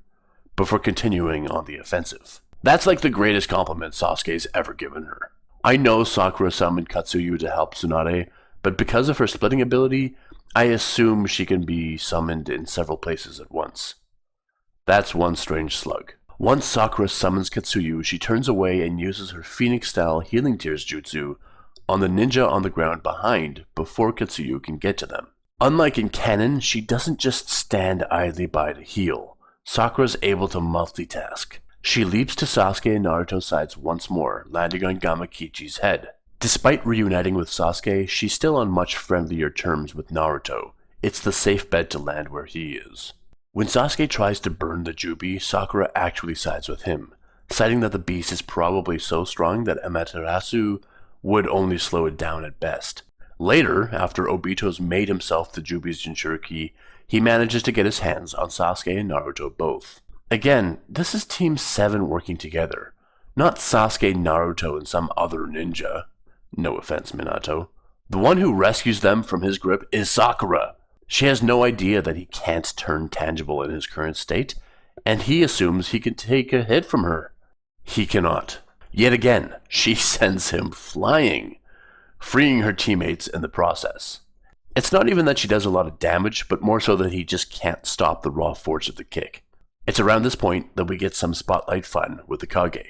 before continuing on the offensive. That's like the greatest compliment Sasuke's ever given her. I know Sakura summoned Katsuyu to help Tsunade, but because of her splitting ability, I assume she can be summoned in several places at once. That's one strange slug. Once Sakura summons Katsuyu, she turns away and uses her Phoenix-style Healing Tears jutsu on the ninja on the ground behind before Katsuyu can get to them. Unlike in canon, she doesn't just stand idly by to heal. Sakura's able to multitask. She leaps to Sasuke and Naruto's sides once more, landing on Gamakichi's head. Despite reuniting with Sasuke, she's still on much friendlier terms with Naruto. It's the safe bet to land where he is. When Sasuke tries to burn the Juubi, Sakura actually sides with him, citing that the beast is probably so strong that Amaterasu would only slow it down at best. Later, after Obito's made himself the Juubi's Jinchuriki, he manages to get his hands on Sasuke and Naruto both. Again, this is Team 7 working together, not Sasuke, Naruto, and some other ninja. No offense, Minato. The one who rescues them from his grip is Sakura. She has no idea that he can't turn tangible in his current state, and he assumes he can take a hit from her. He cannot. Yet again, she sends him flying, freeing her teammates in the process. It's not even that she does a lot of damage, but more so that he just can't stop the raw force of the kick. It's around this point that we get some spotlight fun with the Kage.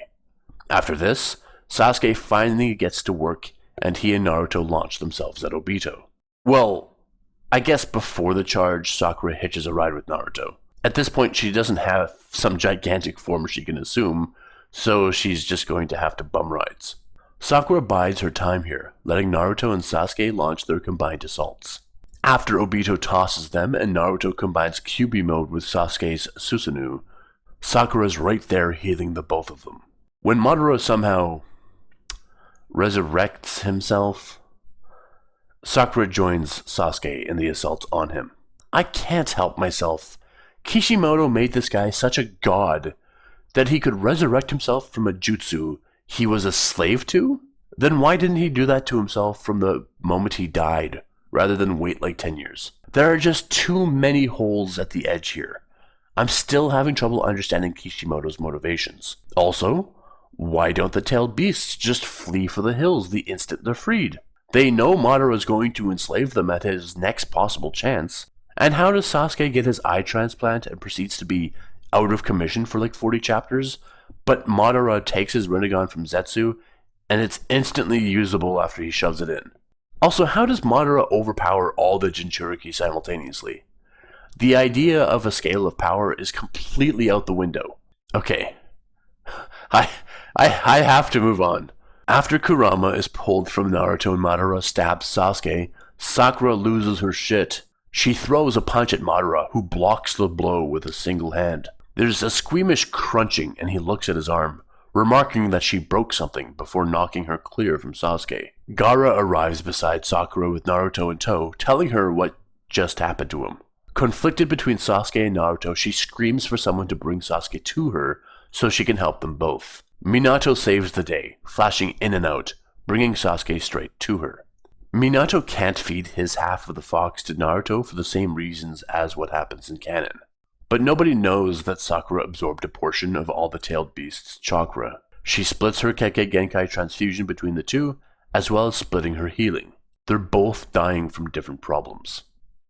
After this, Sasuke finally gets to work, and he and Naruto launch themselves at Obito. Well, I guess before the charge, Sakura hitches a ride with Naruto. At this point, she doesn't have some gigantic form she can assume, so she's just going to have to bum rides. Sakura bides her time here, letting Naruto and Sasuke launch their combined assaults. After Obito tosses them and Naruto combines Kyuubi mode with Sasuke's Susanoo, Sakura's right there healing the both of them. When Madara somehow resurrects himself, Sakura joins Sasuke in the assault on him. I can't help myself. Kishimoto made this guy such a god that he could resurrect himself from a jutsu he was a slave to? Then why didn't he do that to himself from the moment he died, rather than wait like 10 years? There are just too many holes at the edge here. I'm still having trouble understanding Kishimoto's motivations. Also, why don't the tailed beasts just flee for the hills the instant they're freed? They know Madara is going to enslave them at his next possible chance. And how does Sasuke get his eye transplant and proceeds to be out of commission for like 40 chapters, But Madara takes his Rinnegan from Zetsu, and it's instantly usable after he shoves it in. Also, how does Madara overpower all the Jinchuriki simultaneously? The idea of a scale of power is completely out the window. Okay, I have to move on. After Kurama is pulled from Naruto and Madara stabs Sasuke, Sakura loses her shit. She throws a punch at Madara, who blocks the blow with a single hand. There's a squeamish crunching, and he looks at his arm, remarking that she broke something before knocking her clear from Sasuke. Gaara arrives beside Sakura with Naruto in tow, telling her what just happened to him. Conflicted between Sasuke and Naruto, she screams for someone to bring Sasuke to her so she can help them both. Minato saves the day, flashing in and out, bringing Sasuke straight to her. Minato can't feed his half of the fox to Naruto for the same reasons as what happens in canon. But nobody knows that Sakura absorbed a portion of all the tailed beast's chakra. She splits her Kekkei Genkai transfusion between the two, as well as splitting her healing. They're both dying from different problems.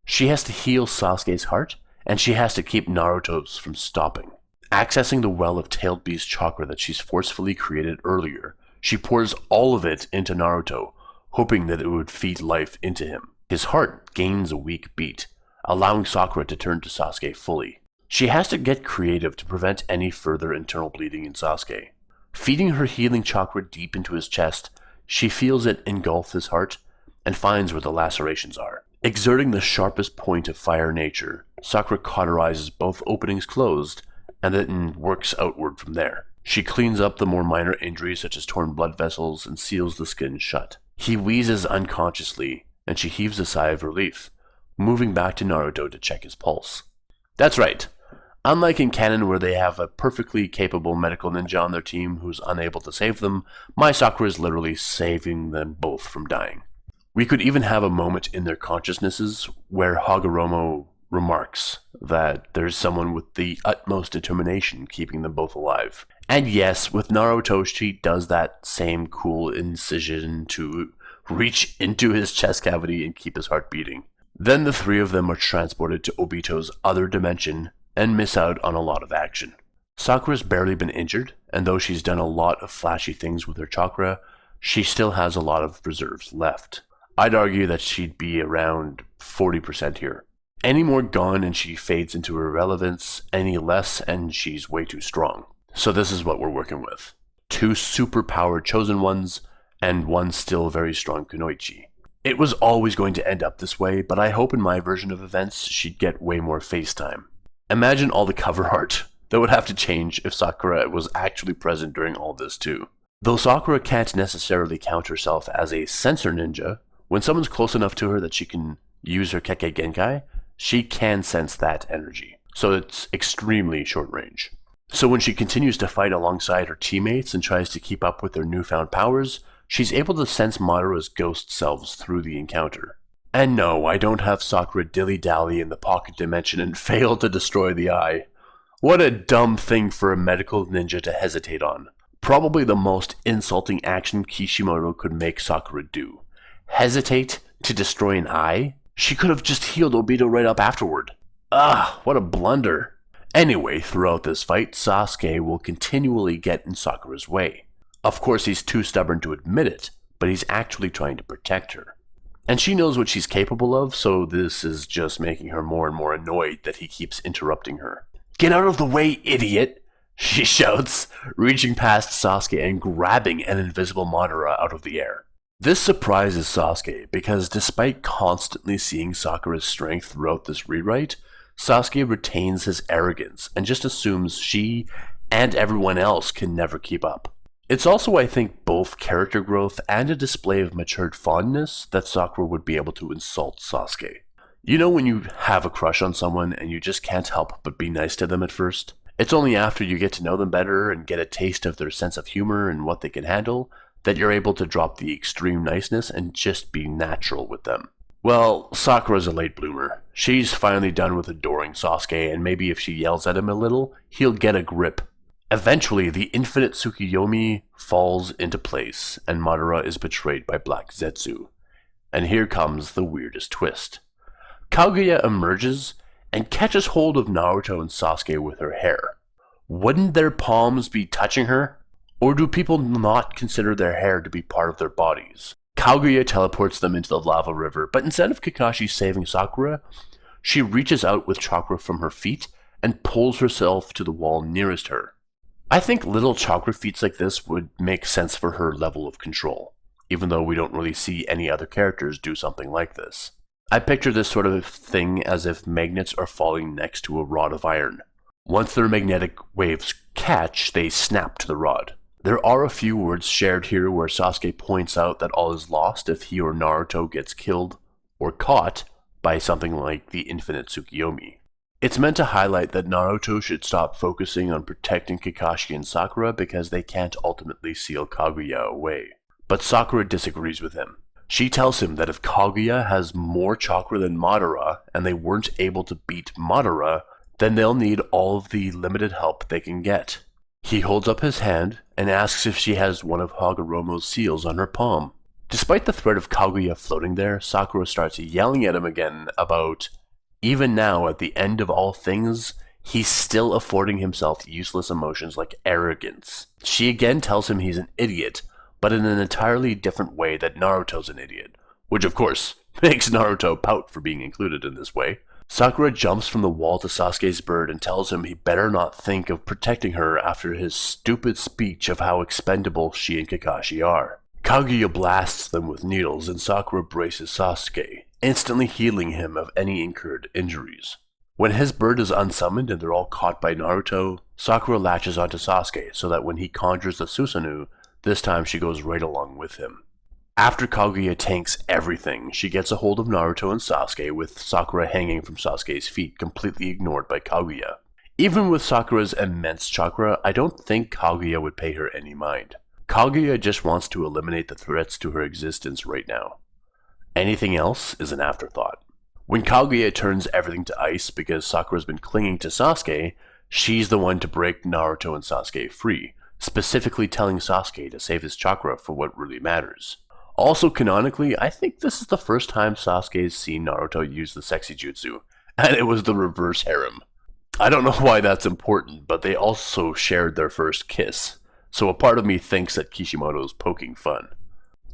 She has to heal Sasuke's heart, and she has to keep Naruto's from stopping. Accessing the well of tailed beast chakra that she's forcefully created earlier, she pours all of it into Naruto, hoping that it would feed life into him. His heart gains a weak beat, allowing Sakura to turn to Sasuke fully. She has to get creative to prevent any further internal bleeding in Sasuke. Feeding her healing chakra deep into his chest, she feels it engulf his heart and finds where the lacerations are. Exerting the sharpest point of fire nature, Sakura cauterizes both openings closed and then works outward from there. She cleans up the more minor injuries such as torn blood vessels and seals the skin shut. He wheezes unconsciously and she heaves a sigh of relief, moving back to Naruto to check his pulse. That's right. Unlike in canon where they have a perfectly capable medical ninja on their team who's unable to save them, my Sakura is literally saving them both from dying. We could even have a moment in their consciousnesses where Hagoromo remarks that there's someone with the utmost determination keeping them both alive. And yes, with Naruto, she does that same cool incision to reach into his chest cavity and keep his heart beating. Then the three of them are transported to Obito's other dimension and miss out on a lot of action. Sakura's barely been injured, and though she's done a lot of flashy things with her chakra, she still has a lot of reserves left. I'd argue that she'd be around 40% here. Any more gone and she fades into irrelevance, any less and she's way too strong. So this is what we're working with. 2 super-powered chosen ones, and 1 still very strong kunoichi. It was always going to end up this way, but I hope in my version of events she'd get way more face time. Imagine all the cover art that would have to change if Sakura was actually present during all this too. Though Sakura can't necessarily count herself as a sensor ninja, when someone's close enough to her that she can use her Kekkei Genkai, she can sense that energy, so it's extremely short range. So when she continues to fight alongside her teammates and tries to keep up with their newfound powers, she's able to sense Madara's ghost selves through the encounter. And no, I don't have Sakura dilly-dally in the pocket dimension and fail to destroy the eye. What a dumb thing for a medical ninja to hesitate on. Probably the most insulting action Kishimoto could make Sakura do. Hesitate to destroy an eye? She could have just healed Obito right up afterward. What a blunder. Anyway, throughout this fight, Sasuke will continually get in Sakura's way. Of course, he's too stubborn to admit it, but he's actually trying to protect her. And she knows what she's capable of, so this is just making her more and more annoyed that he keeps interrupting her. "Get out of the way, idiot!" she shouts, reaching past Sasuke and grabbing an invisible Madara out of the air. This surprises Sasuke because despite constantly seeing Sakura's strength throughout this rewrite, Sasuke retains his arrogance and just assumes she and everyone else can never keep up. It's also, I think, both character growth and a display of matured fondness that Sakura would be able to insult Sasuke. You know when you have a crush on someone and you just can't help but be nice to them at first? It's only after you get to know them better and get a taste of their sense of humor and what they can handle that you're able to drop the extreme niceness and just be natural with them. Well, Sakura's a late bloomer. She's finally done with adoring Sasuke, and maybe if she yells at him a little, he'll get a grip. Eventually, the infinite Tsukiyomi falls into place, and Madara is betrayed by Black Zetsu. And here comes the weirdest twist. Kaguya emerges and catches hold of Naruto and Sasuke with her hair. Wouldn't their palms be touching her? Or do people not consider their hair to be part of their bodies? Kaguya teleports them into the lava river, but instead of Kakashi saving Sakura, she reaches out with chakra from her feet and pulls herself to the wall nearest her. I think little chakra feats like this would make sense for her level of control, even though we don't really see any other characters do something like this. I picture this sort of thing as if magnets are falling next to a rod of iron. Once their magnetic waves catch, they snap to the rod. There are a few words shared here where Sasuke points out that all is lost if he or Naruto gets killed or caught by something like the infinite Tsukiyomi. It's meant to highlight that Naruto should stop focusing on protecting Kakashi and Sakura because they can't ultimately seal Kaguya away. But Sakura disagrees with him. She tells him that if Kaguya has more chakra than Madara and they weren't able to beat Madara, then they'll need all of the limited help they can get. He holds up his hand and asks if she has one of Hagoromo's seals on her palm. Despite the threat of Kaguya floating there, Sakura starts yelling at him again about, even now at the end of all things, he's still affording himself useless emotions like arrogance. She again tells him he's an idiot, but in an entirely different way that Naruto's an idiot, which of course makes Naruto pout for being included in this way. Sakura jumps from the wall to Sasuke's bird and tells him he better not think of protecting her after his stupid speech of how expendable she and Kakashi are. Kaguya blasts them with needles and Sakura braces Sasuke, instantly healing him of any incurred injuries. When his bird is unsummoned and they're all caught by Naruto, Sakura latches onto Sasuke so that when he conjures the Susanoo, this time she goes right along with him. After Kaguya tanks everything, she gets a hold of Naruto and Sasuke with Sakura hanging from Sasuke's feet, completely ignored by Kaguya. Even with Sakura's immense chakra, I don't think Kaguya would pay her any mind. Kaguya just wants to eliminate the threats to her existence right now. Anything else is an afterthought. When Kaguya turns everything to ice because Sakura's been clinging to Sasuke, she's the one to break Naruto and Sasuke free, specifically telling Sasuke to save his chakra for what really matters. Also, canonically, I think this is the first time Sasuke's seen Naruto use the sexy jutsu, and it was the reverse harem. I don't know why that's important, but they also shared their first kiss, so a part of me thinks that Kishimoto's poking fun.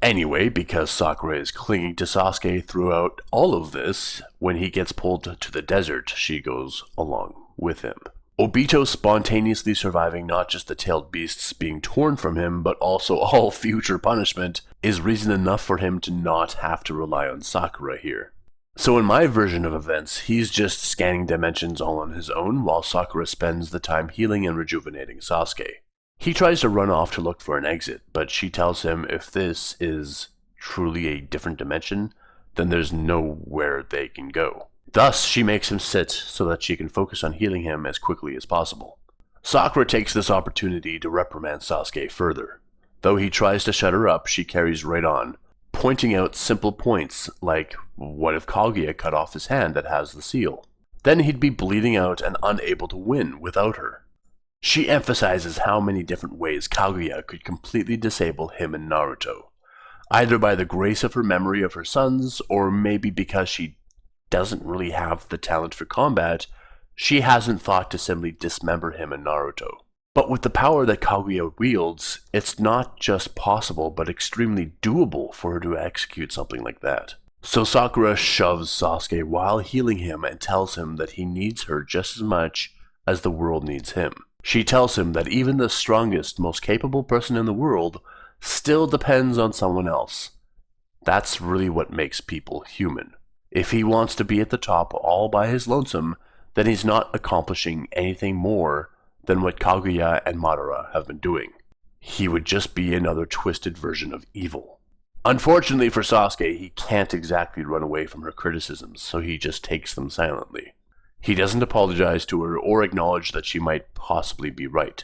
Anyway, because Sakura is clinging to Sasuke throughout all of this, when he gets pulled to the desert, she goes along with him. Obito spontaneously surviving not just the tailed beasts being torn from him, but also all future punishment, is reason enough for him to not have to rely on Sakura here. So in my version of events, he's just scanning dimensions all on his own, while Sakura spends the time healing and rejuvenating Sasuke. He tries to run off to look for an exit, but she tells him if this is truly a different dimension, then there's nowhere they can go. Thus, she makes him sit so that she can focus on healing him as quickly as possible. Sakura takes this opportunity to reprimand Sasuke further. Though he tries to shut her up, she carries right on, pointing out simple points like, what if Kaguya cut off his hand that has the seal? Then he'd be bleeding out and unable to win without her. She emphasizes how many different ways Kaguya could completely disable him and Naruto, either by the grace of her memory of her sons, or maybe because she doesn't really have the talent for combat, she hasn't thought to simply dismember him and Naruto. But with the power that Kaguya wields, it's not just possible but extremely doable for her to execute something like that. So Sakura shoves Sasuke while healing him and tells him that he needs her just as much as the world needs him. She tells him that even the strongest, most capable person in the world still depends on someone else. That's really what makes people human. If he wants to be at the top all by his lonesome, then he's not accomplishing anything more than what Kaguya and Madara have been doing. He would just be another twisted version of evil. Unfortunately for Sasuke, he can't exactly run away from her criticisms, so he just takes them silently. He doesn't apologize to her or acknowledge that she might possibly be right.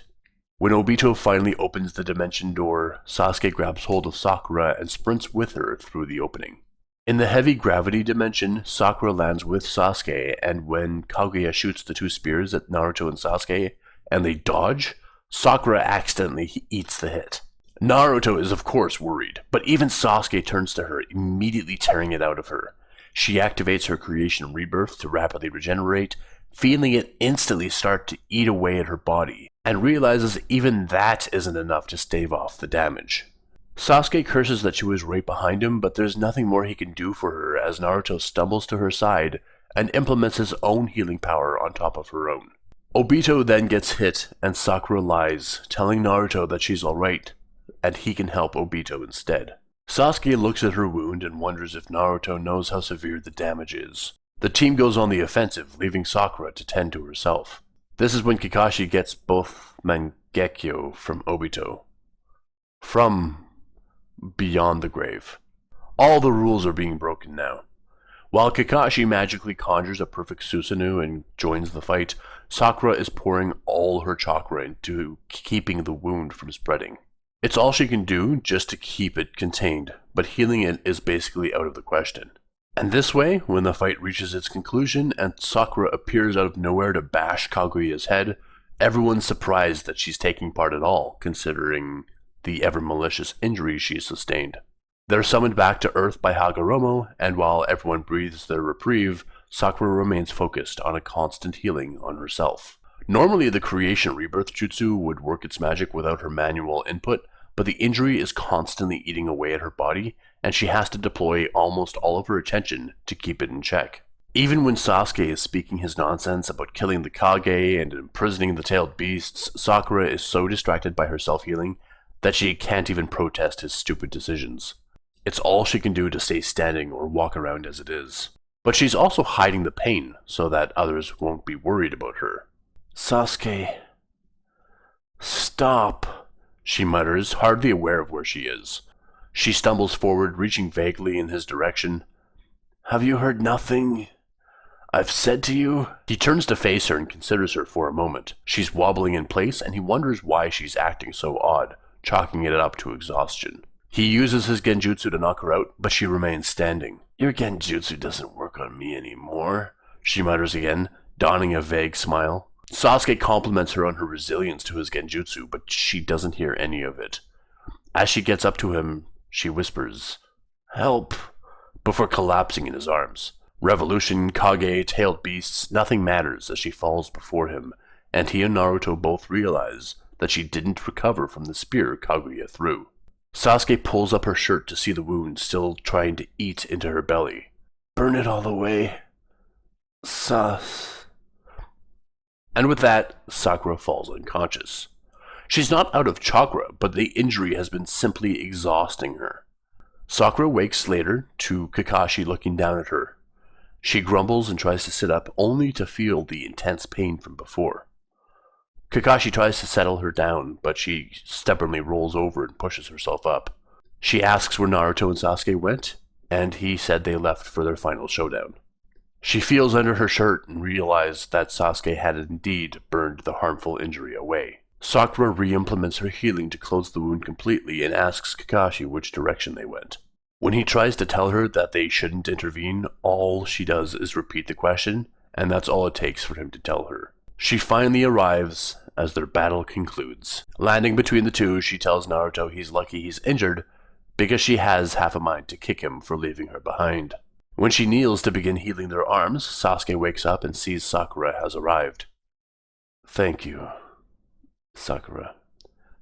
When Obito finally opens the dimension door, Sasuke grabs hold of Sakura and sprints with her through the opening. In the heavy gravity dimension, Sakura lands with Sasuke, and when Kaguya shoots the two spears at Naruto and Sasuke, and they dodge, Sakura accidentally eats the hit. Naruto is of course worried, but even Sasuke turns to her, immediately tearing it out of her. She activates her creation rebirth to rapidly regenerate, feeling it instantly start to eat away at her body, and realizes even that isn't enough to stave off the damage. Sasuke curses that she was right behind him, but there's nothing more he can do for her as Naruto stumbles to her side and implements his own healing power on top of her own. Obito then gets hit and Sakura lies, telling Naruto that she's alright and he can help Obito instead. Sasuke looks at her wound and wonders if Naruto knows how severe the damage is. The team goes on the offensive, leaving Sakura to tend to herself. This is when Kakashi gets both Mangekyo from Obito. From beyond the grave. All the rules are being broken now. While Kakashi magically conjures a perfect Susanoo and joins the fight, Sakura is pouring all her chakra into keeping the wound from spreading. It's all she can do just to keep it contained, but healing it is basically out of the question. And this way, when the fight reaches its conclusion and Sakura appears out of nowhere to bash Kaguya's head, everyone's surprised that she's taking part at all, considering the ever-malicious injury she sustained. They're summoned back to Earth by Hagoromo, and while everyone breathes their reprieve, Sakura remains focused on a constant healing on herself. Normally, the Creation Rebirth Jutsu would work its magic without her manual input, but the injury is constantly eating away at her body, and she has to deploy almost all of her attention to keep it in check. Even when Sasuke is speaking his nonsense about killing the Kage and imprisoning the tailed beasts, Sakura is so distracted by her self-healing that she can't even protest his stupid decisions. It's all she can do to stay standing or walk around as it is. But she's also hiding the pain so that others won't be worried about her. Sasuke, stop, she mutters, hardly aware of where she is. She stumbles forward, reaching vaguely in his direction. Have you heard nothing I've said to you? He turns to face her and considers her for a moment. She's wobbling in place and he wonders why she's acting so odd, chalking it up to exhaustion. He uses his genjutsu to knock her out, but she remains standing. Your genjutsu doesn't work on me anymore, she mutters again, donning a vague smile. Sasuke compliments her on her resilience to his genjutsu, but she doesn't hear any of it. As she gets up to him, she whispers, "Help," before collapsing in his arms. Revolution, Kage, tailed beasts, nothing matters as she falls before him, and he and Naruto both realize that she didn't recover from the spear Kaguya threw. Sasuke pulls up her shirt to see the wound still trying to eat into her belly. Burn it all away, And with that, Sakura falls unconscious. She's not out of chakra, but the injury has been simply exhausting her. Sakura wakes later to Kakashi looking down at her. She grumbles and tries to sit up, only to feel the intense pain from before. Kakashi tries to settle her down, but she stubbornly rolls over and pushes herself up. She asks where Naruto and Sasuke went, and he said they left for their final showdown. She feels under her shirt and realizes that Sasuke had indeed burned the harmful injury away. Sakura re-implements her healing to close the wound completely and asks Kakashi which direction they went. When he tries to tell her that they shouldn't intervene, all she does is repeat the question, and that's all it takes for him to tell her. She finally arrives as their battle concludes. Landing between the two, she tells Naruto he's lucky he's injured because she has half a mind to kick him for leaving her behind. When she kneels to begin healing their arms, Sasuke wakes up and sees Sakura has arrived. Thank you, Sakura,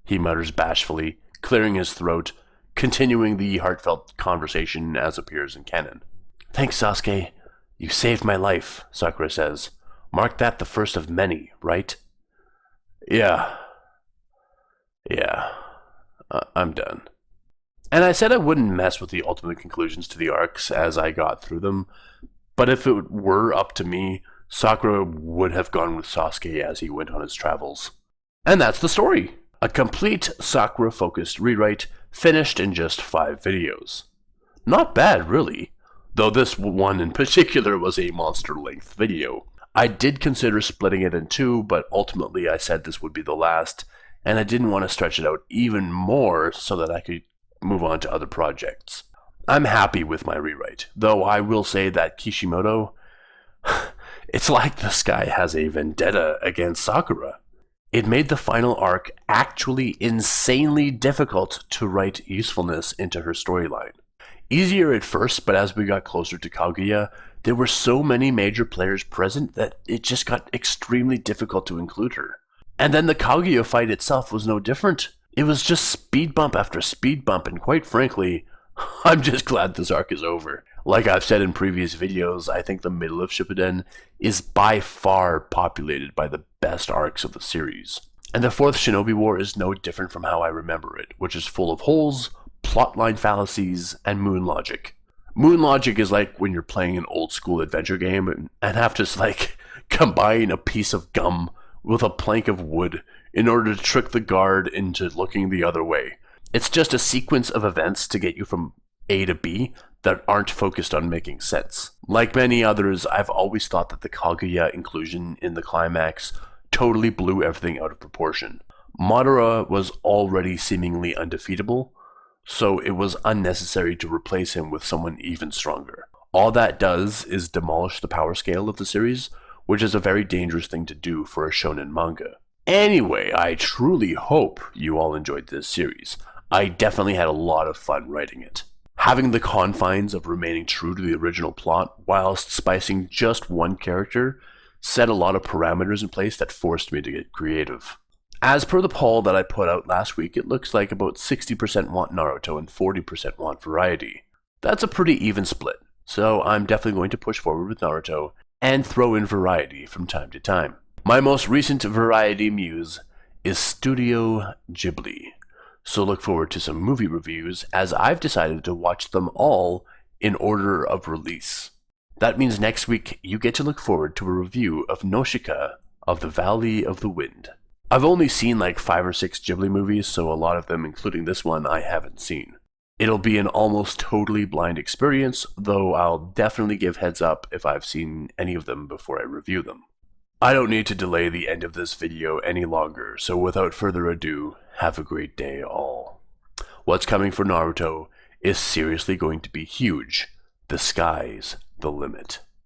he mutters bashfully, clearing his throat, continuing the heartfelt conversation as appears in canon. Thanks, Sasuke. You saved my life, Sakura says. Mark that the first of many, right? Yeah. I'm done. And I said I wouldn't mess with the ultimate conclusions to the arcs as I got through them, but if it were up to me, Sakura would have gone with Sasuke as he went on his travels. And that's the story. A complete Sakura-focused rewrite, finished in just 5 videos. Not bad, really, though this one in particular was a monster-length video. I did consider splitting it in 2, but ultimately I said this would be the last, and I didn't want to stretch it out even more so that I could move on to other projects. I'm happy with my rewrite, though I will say that Kishimoto, it's like this guy has a vendetta against Sakura. It made the final arc actually insanely difficult to write usefulness into her storyline. Easier at first, but as we got closer to Kaguya, There were so many major players present that it just got extremely difficult to include her. And then the Kaguya fight itself was no different. It was just speed bump after speed bump, and quite frankly, I'm just glad this arc is over. Like I've said in previous videos, I think the middle of Shippuden is by far populated by the best arcs of the series. And the Fourth Shinobi War is no different from how I remember it, which is full of holes, plotline fallacies, and moon logic. Moon logic is like when you're playing an old school adventure game and have to combine a piece of gum with a plank of wood in order to trick the guard into looking the other way. It's just a sequence of events to get you from A to B that aren't focused on making sense. Like many others, I've always thought that the Kaguya inclusion in the climax totally blew everything out of proportion. Madara was already seemingly undefeatable, so it was unnecessary to replace him with someone even stronger. All that does is demolish the power scale of the series, which is a very dangerous thing to do for a shonen manga. Anyway, I truly hope you all enjoyed this series. I definitely had a lot of fun writing it. Having the confines of remaining true to the original plot whilst spicing just one character set a lot of parameters in place that forced me to get creative. As per the poll that I put out last week, it looks like about 60% want Naruto and 40% want variety. That's a pretty even split, so I'm definitely going to push forward with Naruto and throw in variety from time to time. My most recent variety muse is Studio Ghibli, so look forward to some movie reviews as I've decided to watch them all in order of release. That means next week you get to look forward to a review of Nausicaa of the Valley of the Wind. I've only seen like 5 or 6 Ghibli movies, so a lot of them, including this one, I haven't seen. It'll be an almost totally blind experience, though I'll definitely give heads up if I've seen any of them before I review them. I don't need to delay the end of this video any longer, so without further ado, have a great day all. What's coming for Naruto is seriously going to be huge. The sky's the limit.